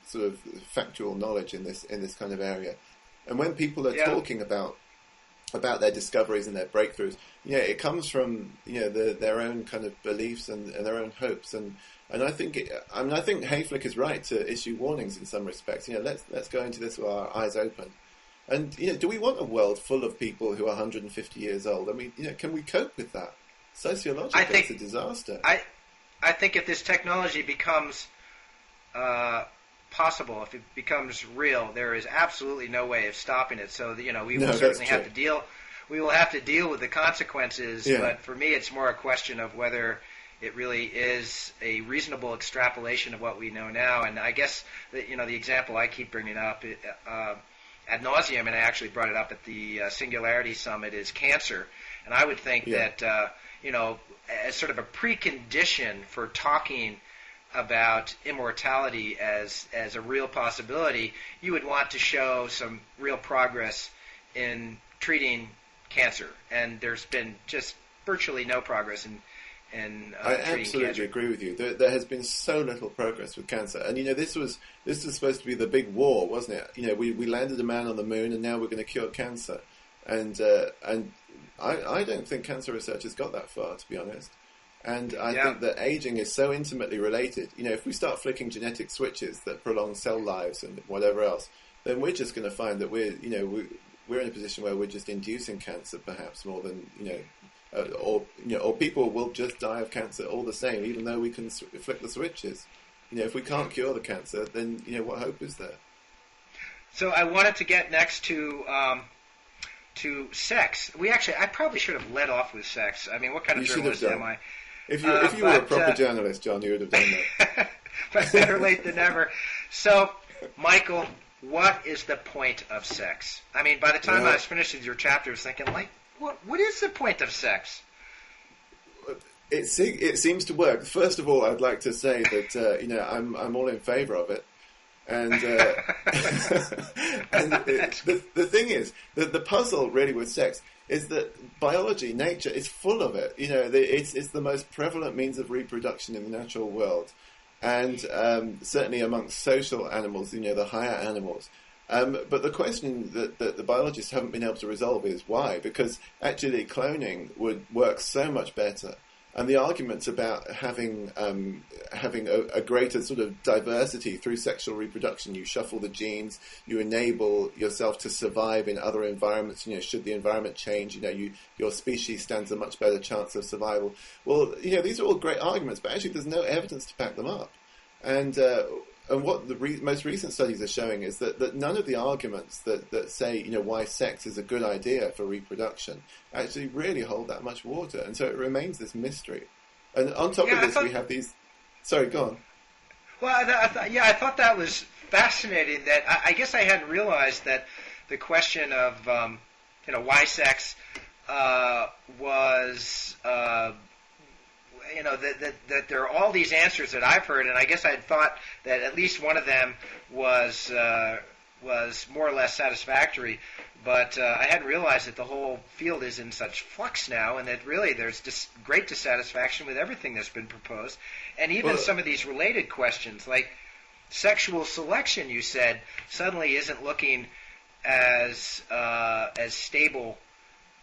S2: sort of factual knowledge in this kind of area. And when people are talking about their discoveries and their breakthroughs, it comes from their own kind of beliefs and their own hopes. And I think Hayflick is right to issue warnings in some respects. Let's go into this with our eyes open. And do we want a world full of people who are 150 years old? I mean, can we cope with that? Sociologically, it's a disaster.
S1: I think if this technology becomes possible, if it becomes real, there is absolutely no way of stopping it. So we will certainly have to deal. We will have to deal with the consequences. Yeah. But for me, it's more a question of whether it really is a reasonable extrapolation of what we know now. And I guess the example I keep bringing up ad nauseum, and I actually brought it up at the Singularity Summit, is cancer. And I would think that as sort of a precondition for talking about immortality as a real possibility, you would want to show some real progress in treating cancer, and there's been just virtually no progress in
S2: I
S1: treating
S2: absolutely
S1: cancer.
S2: agree with you. There has been so little progress with cancer, and this was supposed to be the big war, wasn't it? We landed a man on the moon, and now we're going to cure cancer, and I don't think cancer research has got that far, to be honest. And I think that aging is so intimately related. If we start flicking genetic switches that prolong cell lives and whatever else, then we're just going to find that we're in a position where we're just inducing cancer, perhaps more than or people will just die of cancer all the same, even though we can flick the switches. If we can't cure the cancer, then what hope is there?
S1: So I wanted to get next to sex. I probably should have led off with sex. I mean, what kind of journalist am I?
S2: If you were a proper journalist, John, you would have done that.
S1: But better late than never. So, Michael, what is the point of sex? I mean, by the time I was finished with your chapter, I was thinking, what is the point of sex?
S2: It seems to work. First of all, I'd like to say that I'm all in favour of it. And the thing is that the puzzle really with sex is that biology, nature, is full of it. It's the most prevalent means of reproduction in the natural world, and certainly amongst social animals, the higher animals. But the question that the biologists haven't been able to resolve is why? Because actually cloning would work so much better. And the arguments about having a greater sort of diversity through sexual reproduction, you shuffle the genes, you enable yourself to survive in other environments. Should the environment change, your species stands a much better chance of survival. Well, these are all great arguments, but actually there's no evidence to back them up. And what the most recent studies are showing is that none of the arguments that say, why sex is a good idea for reproduction actually really hold that much water. And so it remains this mystery. And on top of this, we have these... Sorry, go on.
S1: Well, I thought that was fascinating. That I guess I hadn't realized that the question of, why sex was... that there are all these answers that I've heard, and I guess I had thought that at least one of them was more or less satisfactory, but I hadn't realized that the whole field is in such flux now, and that really there's just great dissatisfaction with everything that's been proposed, and even some of these related questions, like sexual selection, you said, suddenly isn't looking as stable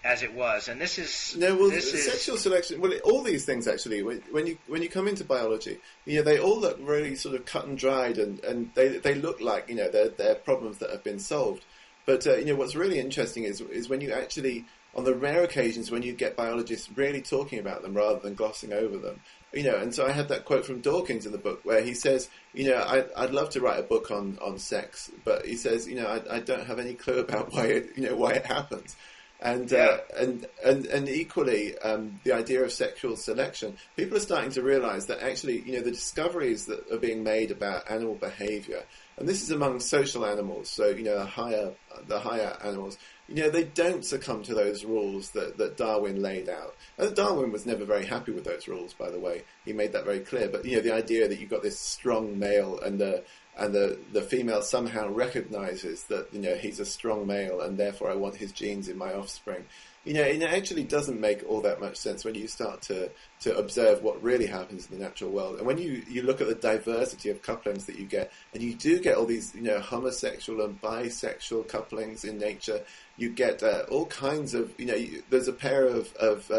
S1: as it was, and this is
S2: sexual selection. Well, all these things actually, when you come into biology, they all look really sort of cut and dried, and they look like they're problems that have been solved. But what's really interesting is when you actually, on the rare occasions when you get biologists really talking about them rather than glossing over them. And so I had that quote from Dawkins in the book where he says, I'd love to write a book on sex, but he says, I don't have any clue about why it happens. And,
S1: Yeah.
S2: and equally, the idea of sexual selection, people are starting to realize that actually, the discoveries that are being made about animal behavior, and this is among social animals, so, the higher animals, they don't succumb to those rules that Darwin laid out. And Darwin was never very happy with those rules, by the way. He made that very clear. But, the idea that you've got this strong male and the female somehow recognizes that, he's a strong male and therefore I want his genes in my offspring. It actually doesn't make all that much sense when you start to observe what really happens in the natural world. And when you look at the diversity of couplings that you get, and you do get all these, homosexual and bisexual couplings in nature, you get all kinds of, there's a pair of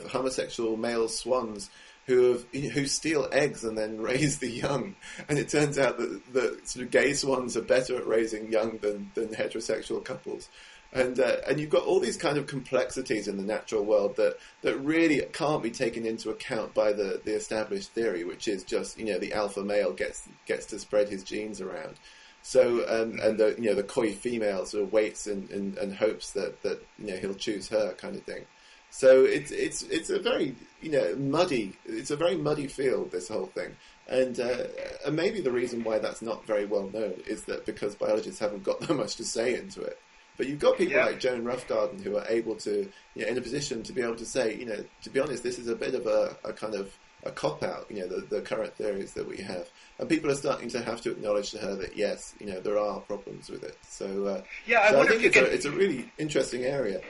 S2: homosexual male swans who steal eggs and then raise the young, and it turns out that the sort of gay swans are better at raising young than heterosexual couples, and you've got all these kind of complexities in the natural world that really can't be taken into account by the established theory, which is just the alpha male gets to spread his genes around. So and the coy female sort of waits and hopes that he'll choose her kind of thing. So it's a very muddy field, this whole thing, and maybe the reason why that's not very well known is that because biologists haven't got that much to say into it. But you've got people like Joan Roughgarden who are able to, in a position to be able to say, to be honest, this is a bit of a kind of a cop out, the current theories that we have, and people are starting to have to acknowledge to her that yes, there are problems with it. So I think it's a really interesting area.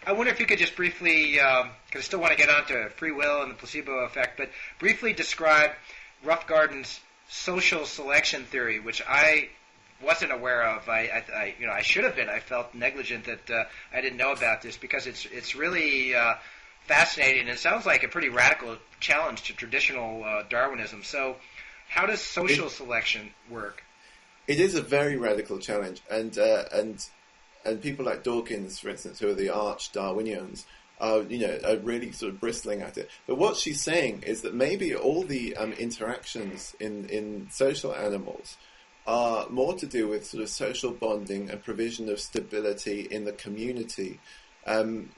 S1: I wonder if you could just briefly, because I still want to get on to free will and the placebo effect, but briefly describe Roughgarden's social selection theory, which I wasn't aware of. I should have been. I felt negligent that I didn't know about this, because it's really fascinating, and it sounds like a pretty radical challenge to traditional Darwinism. So, how does social selection work?
S2: It is a very radical challenge, and people like Dawkins, for instance, who are the arch Darwinians, are really sort of bristling at it. But what she's saying is that maybe all the interactions in social animals are more to do with sort of social bonding and provision of stability in the community,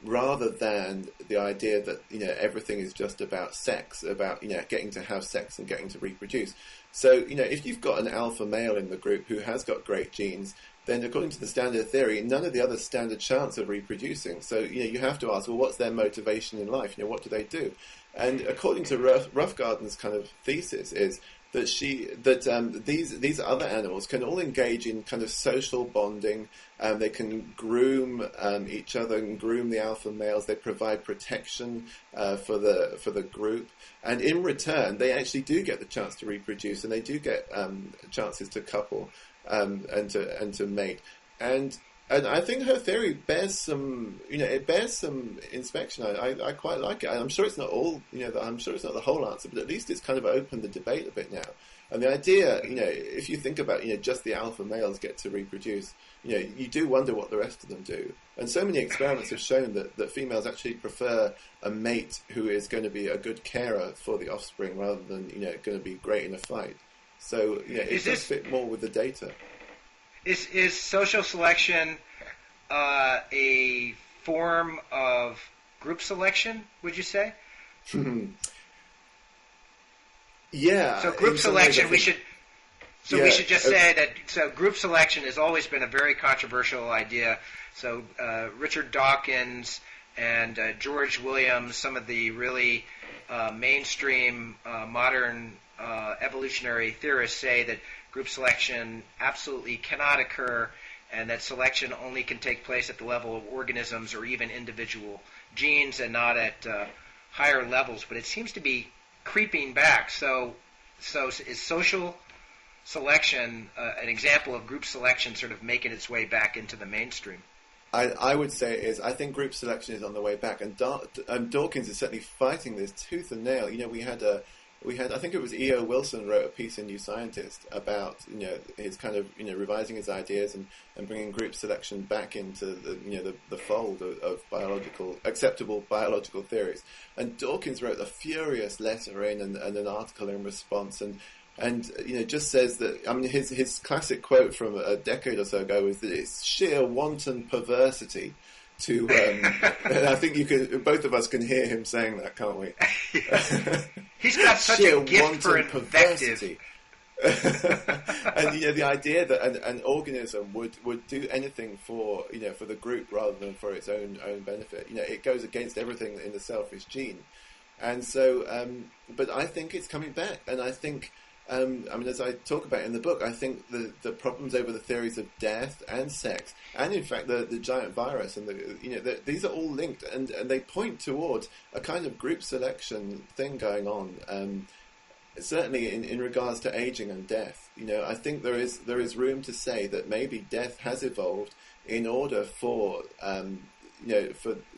S2: rather than the idea that everything is just about sex, about getting to have sex and getting to reproduce. So if you've got an alpha male in the group who has got great genes, then according to the standard theory, none of the others stand a chance of reproducing. So you have to ask, well, what's their motivation in life? What do they do? And according to Roughgarden's kind of thesis is that these other animals can all engage in kind of social bonding. They can groom each other and groom the alpha males. They provide protection for the group, and in return, they actually do get the chance to reproduce, and they do get chances to couple and to mate. And I think her theory bears some, it bears some inspection. I quite like it. I'm sure it's not all, I'm sure it's not the whole answer, but at least it's kind of opened the debate a bit now. And the idea, if you think about, just the alpha males get to reproduce, you do wonder what the rest of them do. And so many experiments have shown that females actually prefer a mate who is going to be a good carer for the offspring rather than, going to be great in a fight. So, it does fit more with the data.
S1: Is social selection a form of group selection, would you say?
S2: Yeah.
S1: So group selection, we should just say that. So group selection has always been a very controversial idea. So Richard Dawkins and George Williams, some of the really mainstream modern evolutionary theorists say that group selection absolutely cannot occur, and that selection only can take place at the level of organisms or even individual genes and not at higher levels. But it seems to be creeping back. So is social selection an example of group selection sort of making its way back into the mainstream?
S2: I would say it is. I think group selection is on the way back, and Dawkins is certainly fighting this tooth and nail. We had, I think it was E.O. Wilson wrote a piece in New Scientist about, his kind of, revising his ideas and bringing group selection back into the fold of acceptable biological theories. And Dawkins wrote a furious letter in and an article in response, and just says that, his classic quote from a decade or so ago was that it's sheer wanton perversity to. I think both of us can hear him saying that, can't we?
S1: He's got such a gift for invective.
S2: And the idea that an organism would do anything for the group rather than for its own benefit, it goes against everything in the selfish gene. And so, but I think it's coming back, and I think, as I talk about in the book, I think the problems over the theories of death and sex, and in fact the giant virus, and these are all linked, and they point towards a kind of group selection thing going on. Certainly in regards to aging and death, I think there is room to say that maybe death has evolved in order for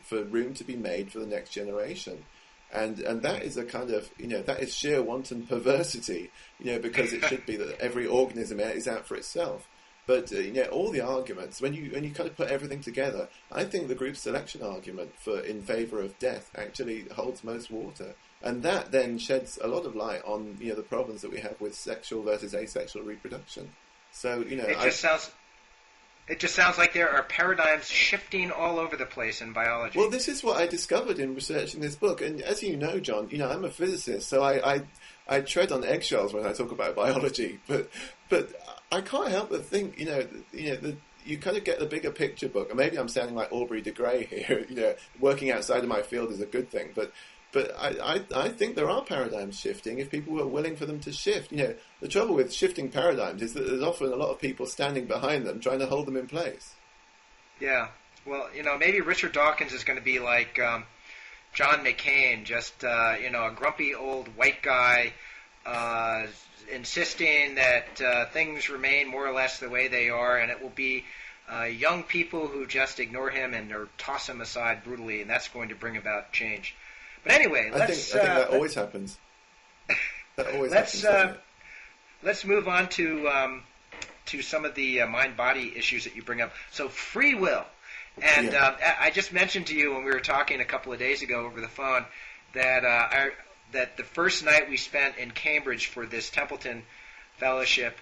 S2: for room to be made for the next generation. And that is a kind of, that is sheer wanton perversity, because it should be that every organism is out for itself. But, all the arguments, when you kind of put everything together, I think the group selection argument in favour of death actually holds most water. And that then sheds a lot of light on, the problems that we have with sexual versus asexual reproduction. So,
S1: It just sounds like there are paradigms shifting all over the place in biology.
S2: Well, this is what I discovered in researching this book. And as you know, John, I'm a physicist, so I tread on eggshells when I talk about biology. But I can't help but think, you kind of get the bigger picture book. And maybe I'm sounding like Aubrey de Grey here. Working outside of my field is a good thing. But I think there are paradigms shifting if people were willing for them to shift. The trouble with shifting paradigms is that there's often a lot of people standing behind them trying to hold them in place.
S1: Yeah. Well, maybe Richard Dawkins is going to be like John McCain, just, a grumpy old white guy insisting that things remain more or less the way they are, and it will be young people who just ignore him or toss him aside brutally, and that's going to bring about change. But anyway,
S2: I think that always happens. That always happens.
S1: Let's move on to some of the mind-body issues that you bring up. So free will, and I just mentioned to you when we were talking a couple of days ago over the phone that that the first night we spent in Cambridge for this Templeton Fellowship,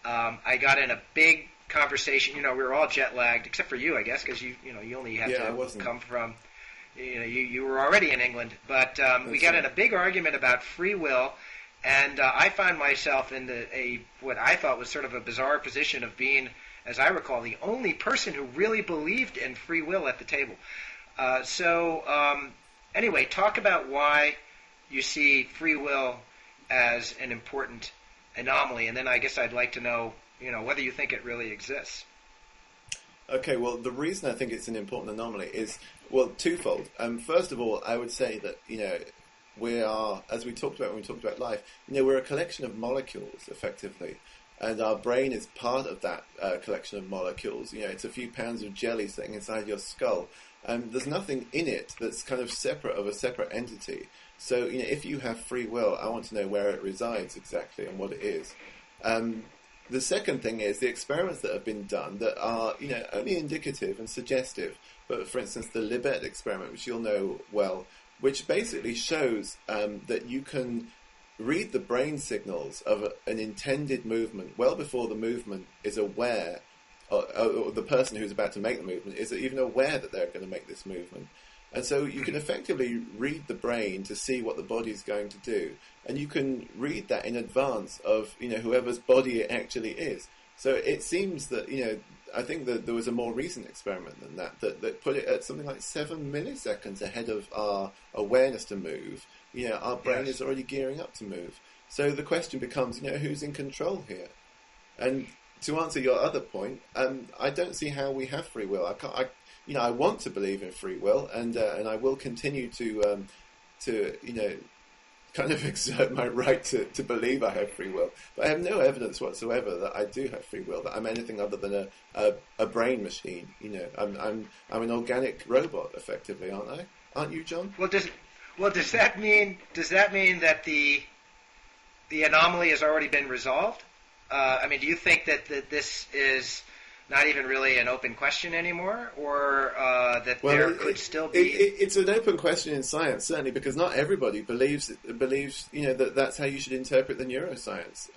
S1: I got in a big conversation. We were all jet lagged, except for you, I guess, because you only had to come from. You were already in England, but we got in a big argument about free will, and I found myself in what I thought was sort of a bizarre position of being, as I recall, the only person who really believed in free will at the table. Anyway, talk about why you see free will as an important anomaly, and then I guess I'd like to know, whether you think it really exists.
S2: Okay, well, the reason I think it's an important anomaly is, twofold. First of all, I would say that, we are, as we talked about when we talked about life, we're a collection of molecules, effectively. And our brain is part of that collection of molecules. It's a few pounds of jelly sitting inside your skull. There's nothing in it that's kind of separate of a separate entity. So, if you have free will, I want to know where it resides exactly and what it is. The second thing is the experiments that have been done that are, only indicative and suggestive. But for instance, the Libet experiment, which you'll know well, which basically shows that you can read the brain signals of an intended movement well before the movement is aware, or the person who's about to make the movement is even aware that they're going to make this movement. And so you can effectively read the brain to see what the body's going to do. And you can read that in advance of, whoever's body it actually is. So it seems that, I think that there was a more recent experiment than that put it at something like 7 milliseconds ahead of our awareness to move. Our brain is already gearing up to move. So the question becomes, who's in control here? And to answer your other point, I don't see how we have free will. I want to believe in free will, and I will continue to kind of exert my right to believe I have free will. But I have no evidence whatsoever that I do have free will, that I'm anything other than a brain machine. I'm an organic robot, effectively, aren't I? Aren't you, John?
S1: Does that mean that the anomaly has already been resolved? Do you think that this is not even really an open question anymore, or that there could still be?
S2: It's an open question in science, certainly, because not everybody believes that that's how you should interpret the neuroscience.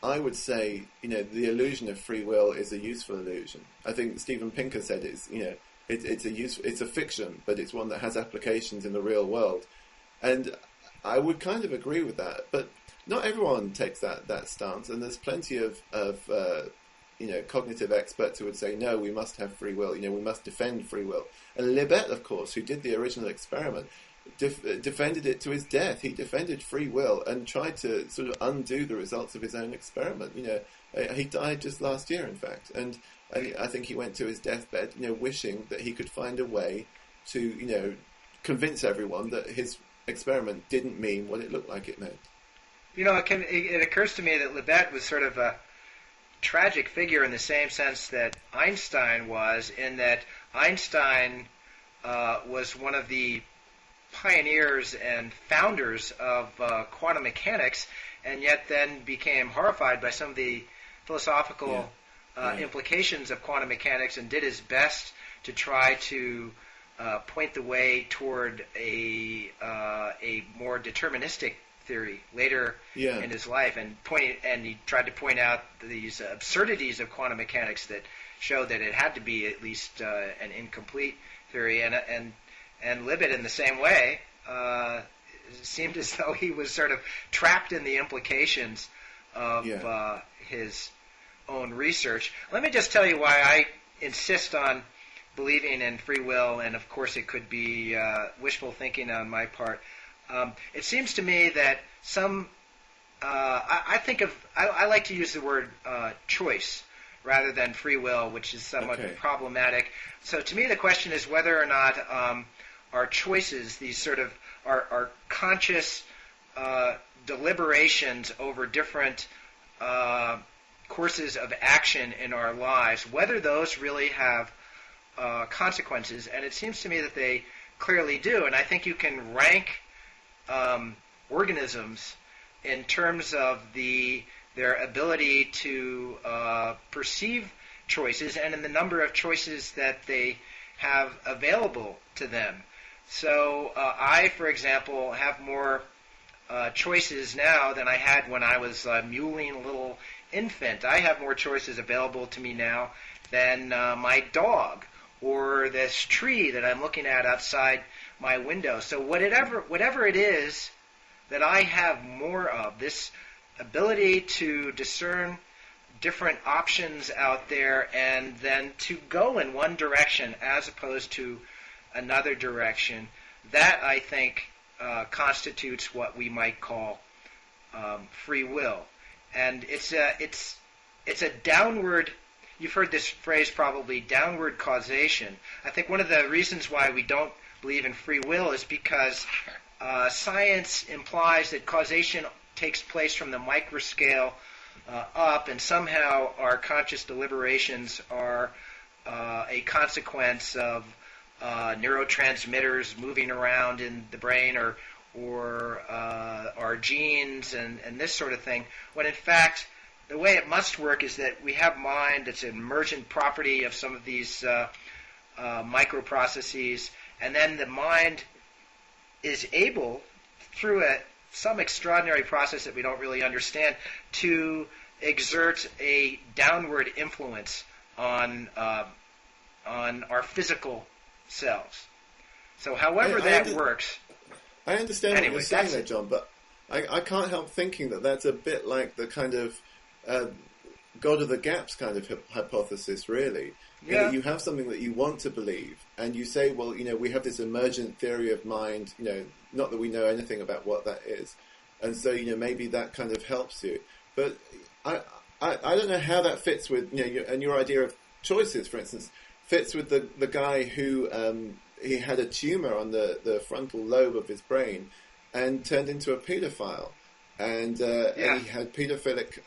S2: I would say, the illusion of free will is a useful illusion. I think Steven Pinker said it's, it's a fiction, but it's one that has applications in the real world. And I would kind of agree with that, but not everyone takes that stance. And there's plenty of cognitive experts who would say, no, we must have free will. We must defend free will. And Libet, of course, who did the original experiment, defended it to his death. He defended free will and tried to sort of undo the results of his own experiment. He died just last year, in fact, and I think he went to his deathbed, wishing that he could find a way to, convince everyone that his experiment didn't mean what it looked like it meant.
S1: It occurs to me that Libet was sort of a tragic figure in the same sense that Einstein was, in that Einstein was one of the pioneers and founders of quantum mechanics, and yet then became horrified by some of the philosophical implications of quantum mechanics, and did his best to try to point the way toward a more deterministic theory later in his life, and he tried to point out these absurdities of quantum mechanics that show that it had to be at least an incomplete theory, and Libet, in the same way, seemed as though he was sort of trapped in the implications of his own research. Let me just tell you why I insist on believing in free will, and of course it could be wishful thinking on my part. It seems to me that I like to use the word choice rather than free will, which is somewhat problematic. So to me the question is whether or not our choices, these sort of our conscious deliberations over different courses of action in our lives, whether those really have consequences. And it seems to me that they clearly do. And I think you can rank organisms in terms of their ability to perceive choices and in the number of choices that they have available to them. So I, for example, have more choices now than I had when I was a mewling little infant. I have more choices available to me now than my dog or this tree that I'm looking at outside my window. So whatever it is that I have more of, this ability to discern different options out there and then to go in one direction as opposed to another direction, that I think constitutes what we might call free will. And it's a downward. You've heard this phrase probably, downward causation. I think one of the reasons why we don't believe in free will is because science implies that causation takes place from the microscale up, and somehow our conscious deliberations are a consequence of neurotransmitters moving around in the brain, or our genes and this sort of thing, when in fact the way it must work is that we have mind that's an emergent property of some of these microprocesses, and then the mind is able, through some extraordinary process that we don't really understand, to exert a downward influence on our physical selves. So however that works...
S2: I understand what you're saying there, John, but I can't help thinking that that's a bit like the kind of God of the gaps kind of hypothesis, really.
S1: Yeah.
S2: You have something that you want to believe, and you say, well, we have this emergent theory of mind, not that we know anything about what that is. And so, maybe that kind of helps you. But I don't know how that fits with, and your idea of choices, for instance, fits with the guy who he had a tumor on the frontal lobe of his brain and turned into a paedophile. And he had paedophilic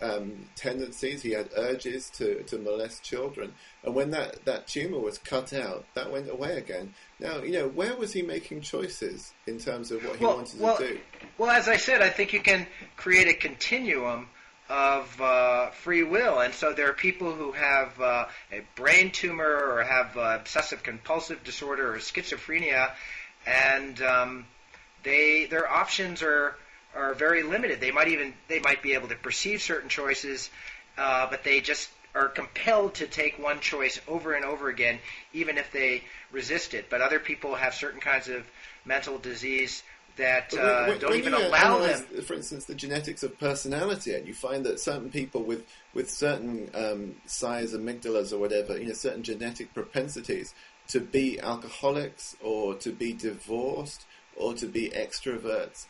S2: tendencies. He had urges to molest children. And when that tumor was cut out, that went away again. Now, where was he making choices in terms of what he wanted to do?
S1: Well, as I said, I think you can create a continuum of free will. And so there are people who have a brain tumor or have obsessive compulsive disorder or schizophrenia, and their options are very limited. They might be able to perceive certain choices, but they just are compelled to take one choice over and over again, even if they resist it. But other people have certain kinds of mental disease that don't even allow them.
S2: For instance, the genetics of personality, and you find that certain people with certain size amygdalas or whatever, certain genetic propensities to be alcoholics or to be divorced or to be extroverts.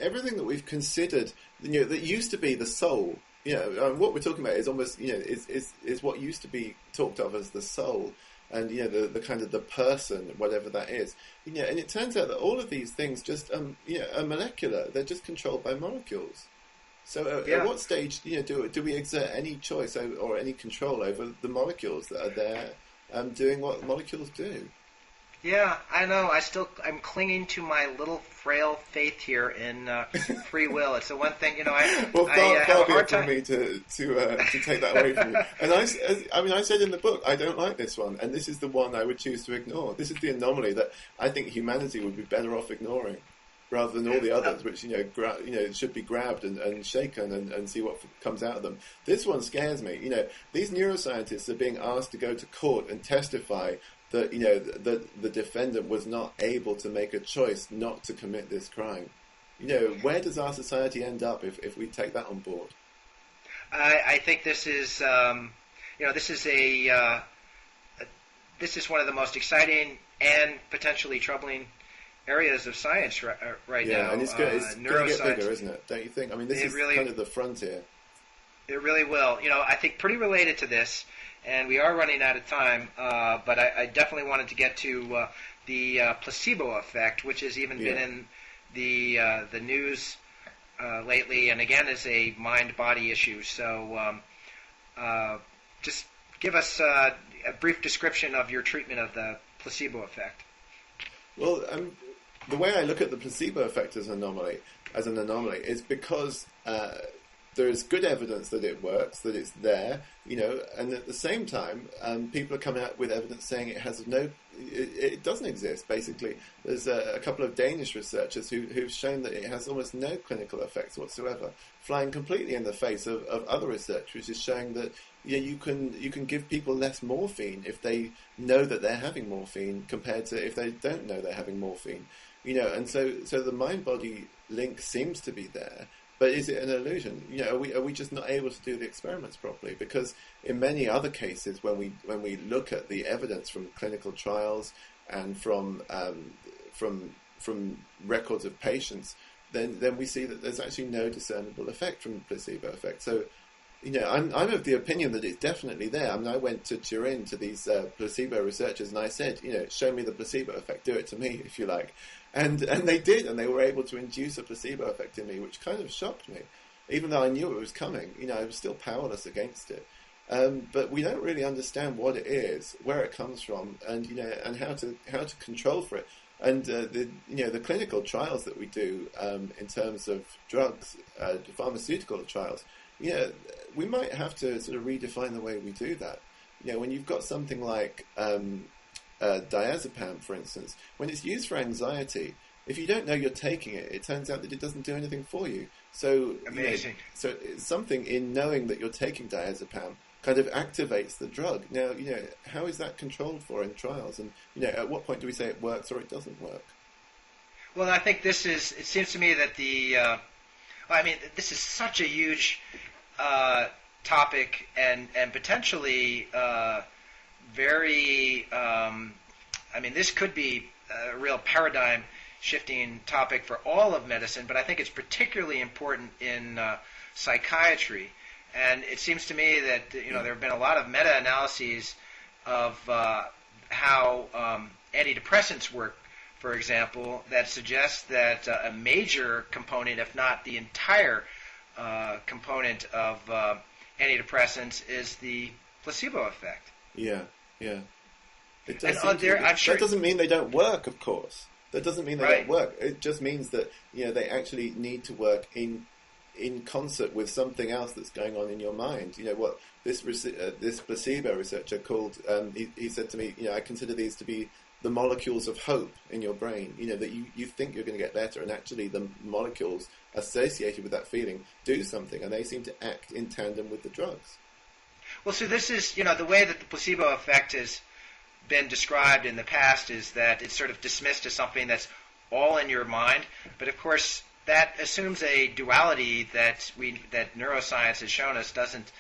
S2: Everything that we've considered, that used to be the soul. What we're talking about is almost, is what used to be talked of as the soul, and the kind of the person, whatever that is. And it turns out that all of these things just are molecular. They're just controlled by molecules. So at what stage do we exert any choice or any control over the molecules that are there doing what molecules do?
S1: Yeah, I know. I'm clinging to my little frail faith here in free will. It's the one thing, I have a hard time.
S2: For me to take that away from you. And I said in the book, I don't like this one, and this is the one I would choose to ignore. This is the anomaly that I think humanity would be better off ignoring, rather than all the others, which should be grabbed and shaken and see what comes out of them. This one scares me. These neuroscientists are being asked to go to court and testify that the defendant was not able to make a choice not to commit this crime. Where does our society end up if we take that on board?
S1: I think this is this is one of the most exciting and potentially troubling areas of science right now.
S2: Yeah, and it's going to get bigger, isn't it? Don't you think? This is really, kind of the frontier.
S1: It really will. I think pretty related to this, and we are running out of time, but I definitely wanted to get to the placebo effect, which has even been in the news lately, and again is a mind-body issue. So just give us a brief description of your treatment of the placebo effect.
S2: Well, the way I look at the placebo effect as an anomaly is because there is good evidence that it works, that it's there, and at the same time, people are coming out with evidence saying it doesn't exist. Basically, there's a couple of Danish researchers who've shown that it has almost no clinical effects whatsoever, flying completely in the face of other research, which is showing that you can give people less morphine if they know that they're having morphine compared to if they don't know they're having morphine. And so the mind-body link seems to be there. But is it an illusion? Are we just not able to do the experiments properly? Because in many other cases, when we look at the evidence from clinical trials and from records of patients, then we see that there's actually no discernible effect from the placebo effect. So, I'm of the opinion that it's definitely there. I went to Turin to these placebo researchers and I said, show me the placebo effect, do it to me if you like. And they did, and they were able to induce a placebo effect in me, which kind of shocked me. Even though I knew it was coming, I was still powerless against it. But we don't really understand what it is, where it comes from, and and how to control for it. And the clinical trials that we do in terms of drugs, pharmaceutical trials, we might have to sort of redefine the way we do that. When you've got something like diazepam, for instance, when it's used for anxiety, if you don't know you're taking it, it turns out that it doesn't do anything for you. So
S1: amazing.
S2: So something in knowing that you're taking diazepam kind of activates the drug. Now, how is that controlled for in trials? And at what point do we say it works or it doesn't work?
S1: Well, I think it seems to me that this is such a huge topic and potentially very, this could be a real paradigm-shifting topic for all of medicine, but I think it's particularly important in psychiatry. And it seems to me that there have been a lot of meta-analyses of how antidepressants work, for example, that suggests that a major component, if not the entire component of antidepressants, is the placebo effect.
S2: Yeah. It does
S1: that
S2: doesn't mean they don't work, of course. That doesn't mean they
S1: right.
S2: don't work. It just means that they actually need to work in concert with something else that's going on in your mind. What this placebo researcher called, he said to me, I consider these to be the molecules of hope in your brain, that you think you're going to get better, and actually the molecules associated with that feeling do something, and they seem to act in tandem with the drugs.
S1: Well, so this is, the way that the placebo effect has been described in the past is that it's sort of dismissed as something that's all in your mind. But of course, that assumes a duality that neuroscience has shown us doesn't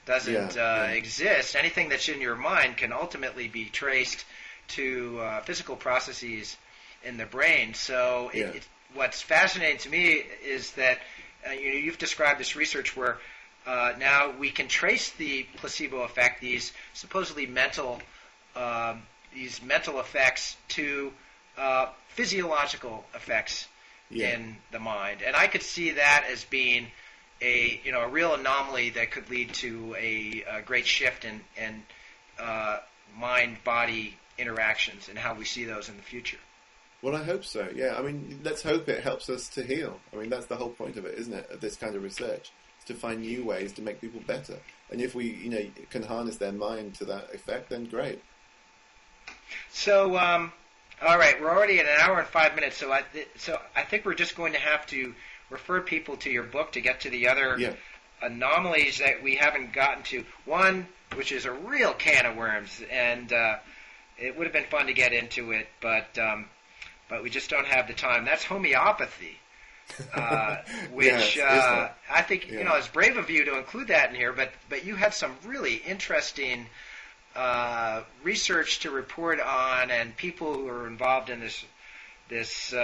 S1: exist. Anything that's in your mind can ultimately be traced to physical processes in the brain. So what's fascinating to me is that you've described this research where now we can trace the placebo effect, these supposedly mental effects, to physiological effects in the mind, and I could see that as being a real anomaly that could lead to a great shift in mind-body interactions and how we see those in the future.
S2: Well, I hope so. Yeah, I mean, let's hope it helps us to heal. I mean, that's the whole point of it, isn't it? Of this kind of research, is to find new ways to make people better. And if we, can harness their mind to that effect, then great.
S1: So, all right, we're already at 1 hour and 5 minutes. So I think we're just going to have to refer people to your book to get to the other anomalies that we haven't gotten to. One, which is a real can of worms, and it would have been fun to get into it, but we just don't have the time. That's homeopathy, which I think it's brave of you to include that in here. But you have some really interesting research to report on, and people who are involved in this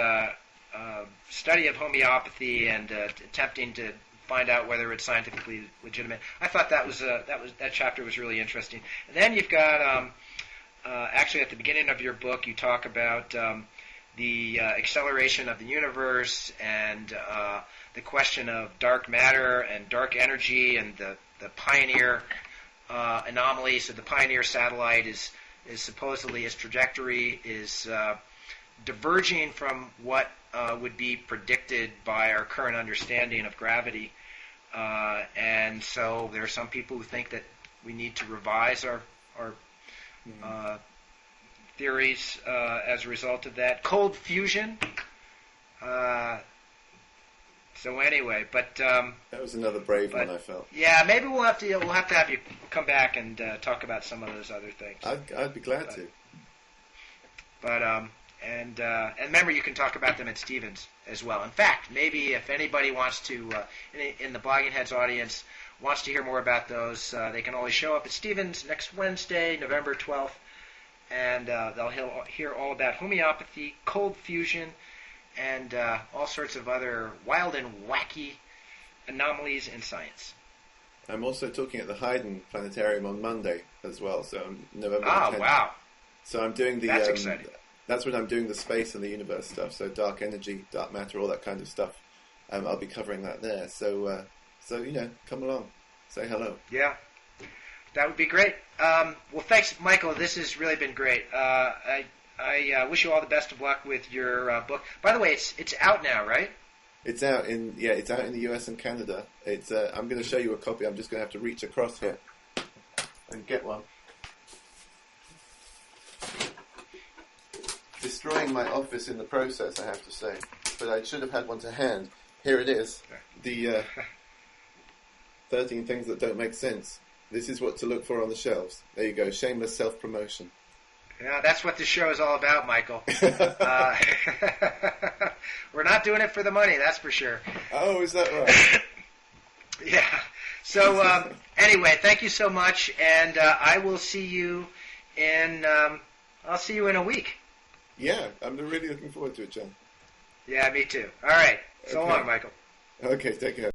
S1: study of homeopathy and attempting to find out whether it's scientifically legitimate. I thought that chapter was really interesting. And then you've got actually at the beginning of your book you talk about the acceleration of the universe and the question of dark matter and dark energy and the Pioneer anomaly. So the Pioneer satellite is supposedly, its trajectory is diverging from what would be predicted by our current understanding of gravity. And so there are some people who think that we need to revise our theories as a result of that. Cold fusion. So anyway, but
S2: that was another brave one, I felt.
S1: Yeah, maybe we'll have to have you come back and talk about some of those other things.
S2: I'd be glad to.
S1: But and remember, you can talk about them at Stevens as well. In fact, maybe if anybody wants to, in the Blogging Heads audience, wants to hear more about those, they can always show up at Stevens next Wednesday, November 12th, and they'll hear all about homeopathy, cold fusion, and all sorts of other wild and wacky anomalies in science.
S2: I'm also talking at the Haydn Planetarium on Monday as well, so November 10th.
S1: Wow.
S2: So I'm doing the...
S1: That's exciting.
S2: That's when I'm doing the space and the universe stuff, so dark energy, dark matter, all that kind of stuff. I'll be covering that there. So come along. Say hello.
S1: Yeah, that would be great. Well, thanks, Michael. This has really been great. I wish you all the best of luck with your book. By the way, it's out now, right?
S2: It's out in the US and Canada. It's I'm going to show you a copy. I'm just going to have to reach across here and get one. Destroying my office in the process, I have to say. But I should have had one to hand. Here it is. The 13 things that don't make sense. This is what to look for on the shelves. There you go. Shameless self-promotion.
S1: Yeah, that's what this show is all about, Michael. We're not doing it for the money, that's for sure.
S2: Oh, is that right?
S1: Yeah. So, anyway, thank you so much, and I will see you in a week.
S2: Yeah, I'm really looking forward to it, John.
S1: Yeah, me too. All right. So long, Michael.
S2: Okay, take care.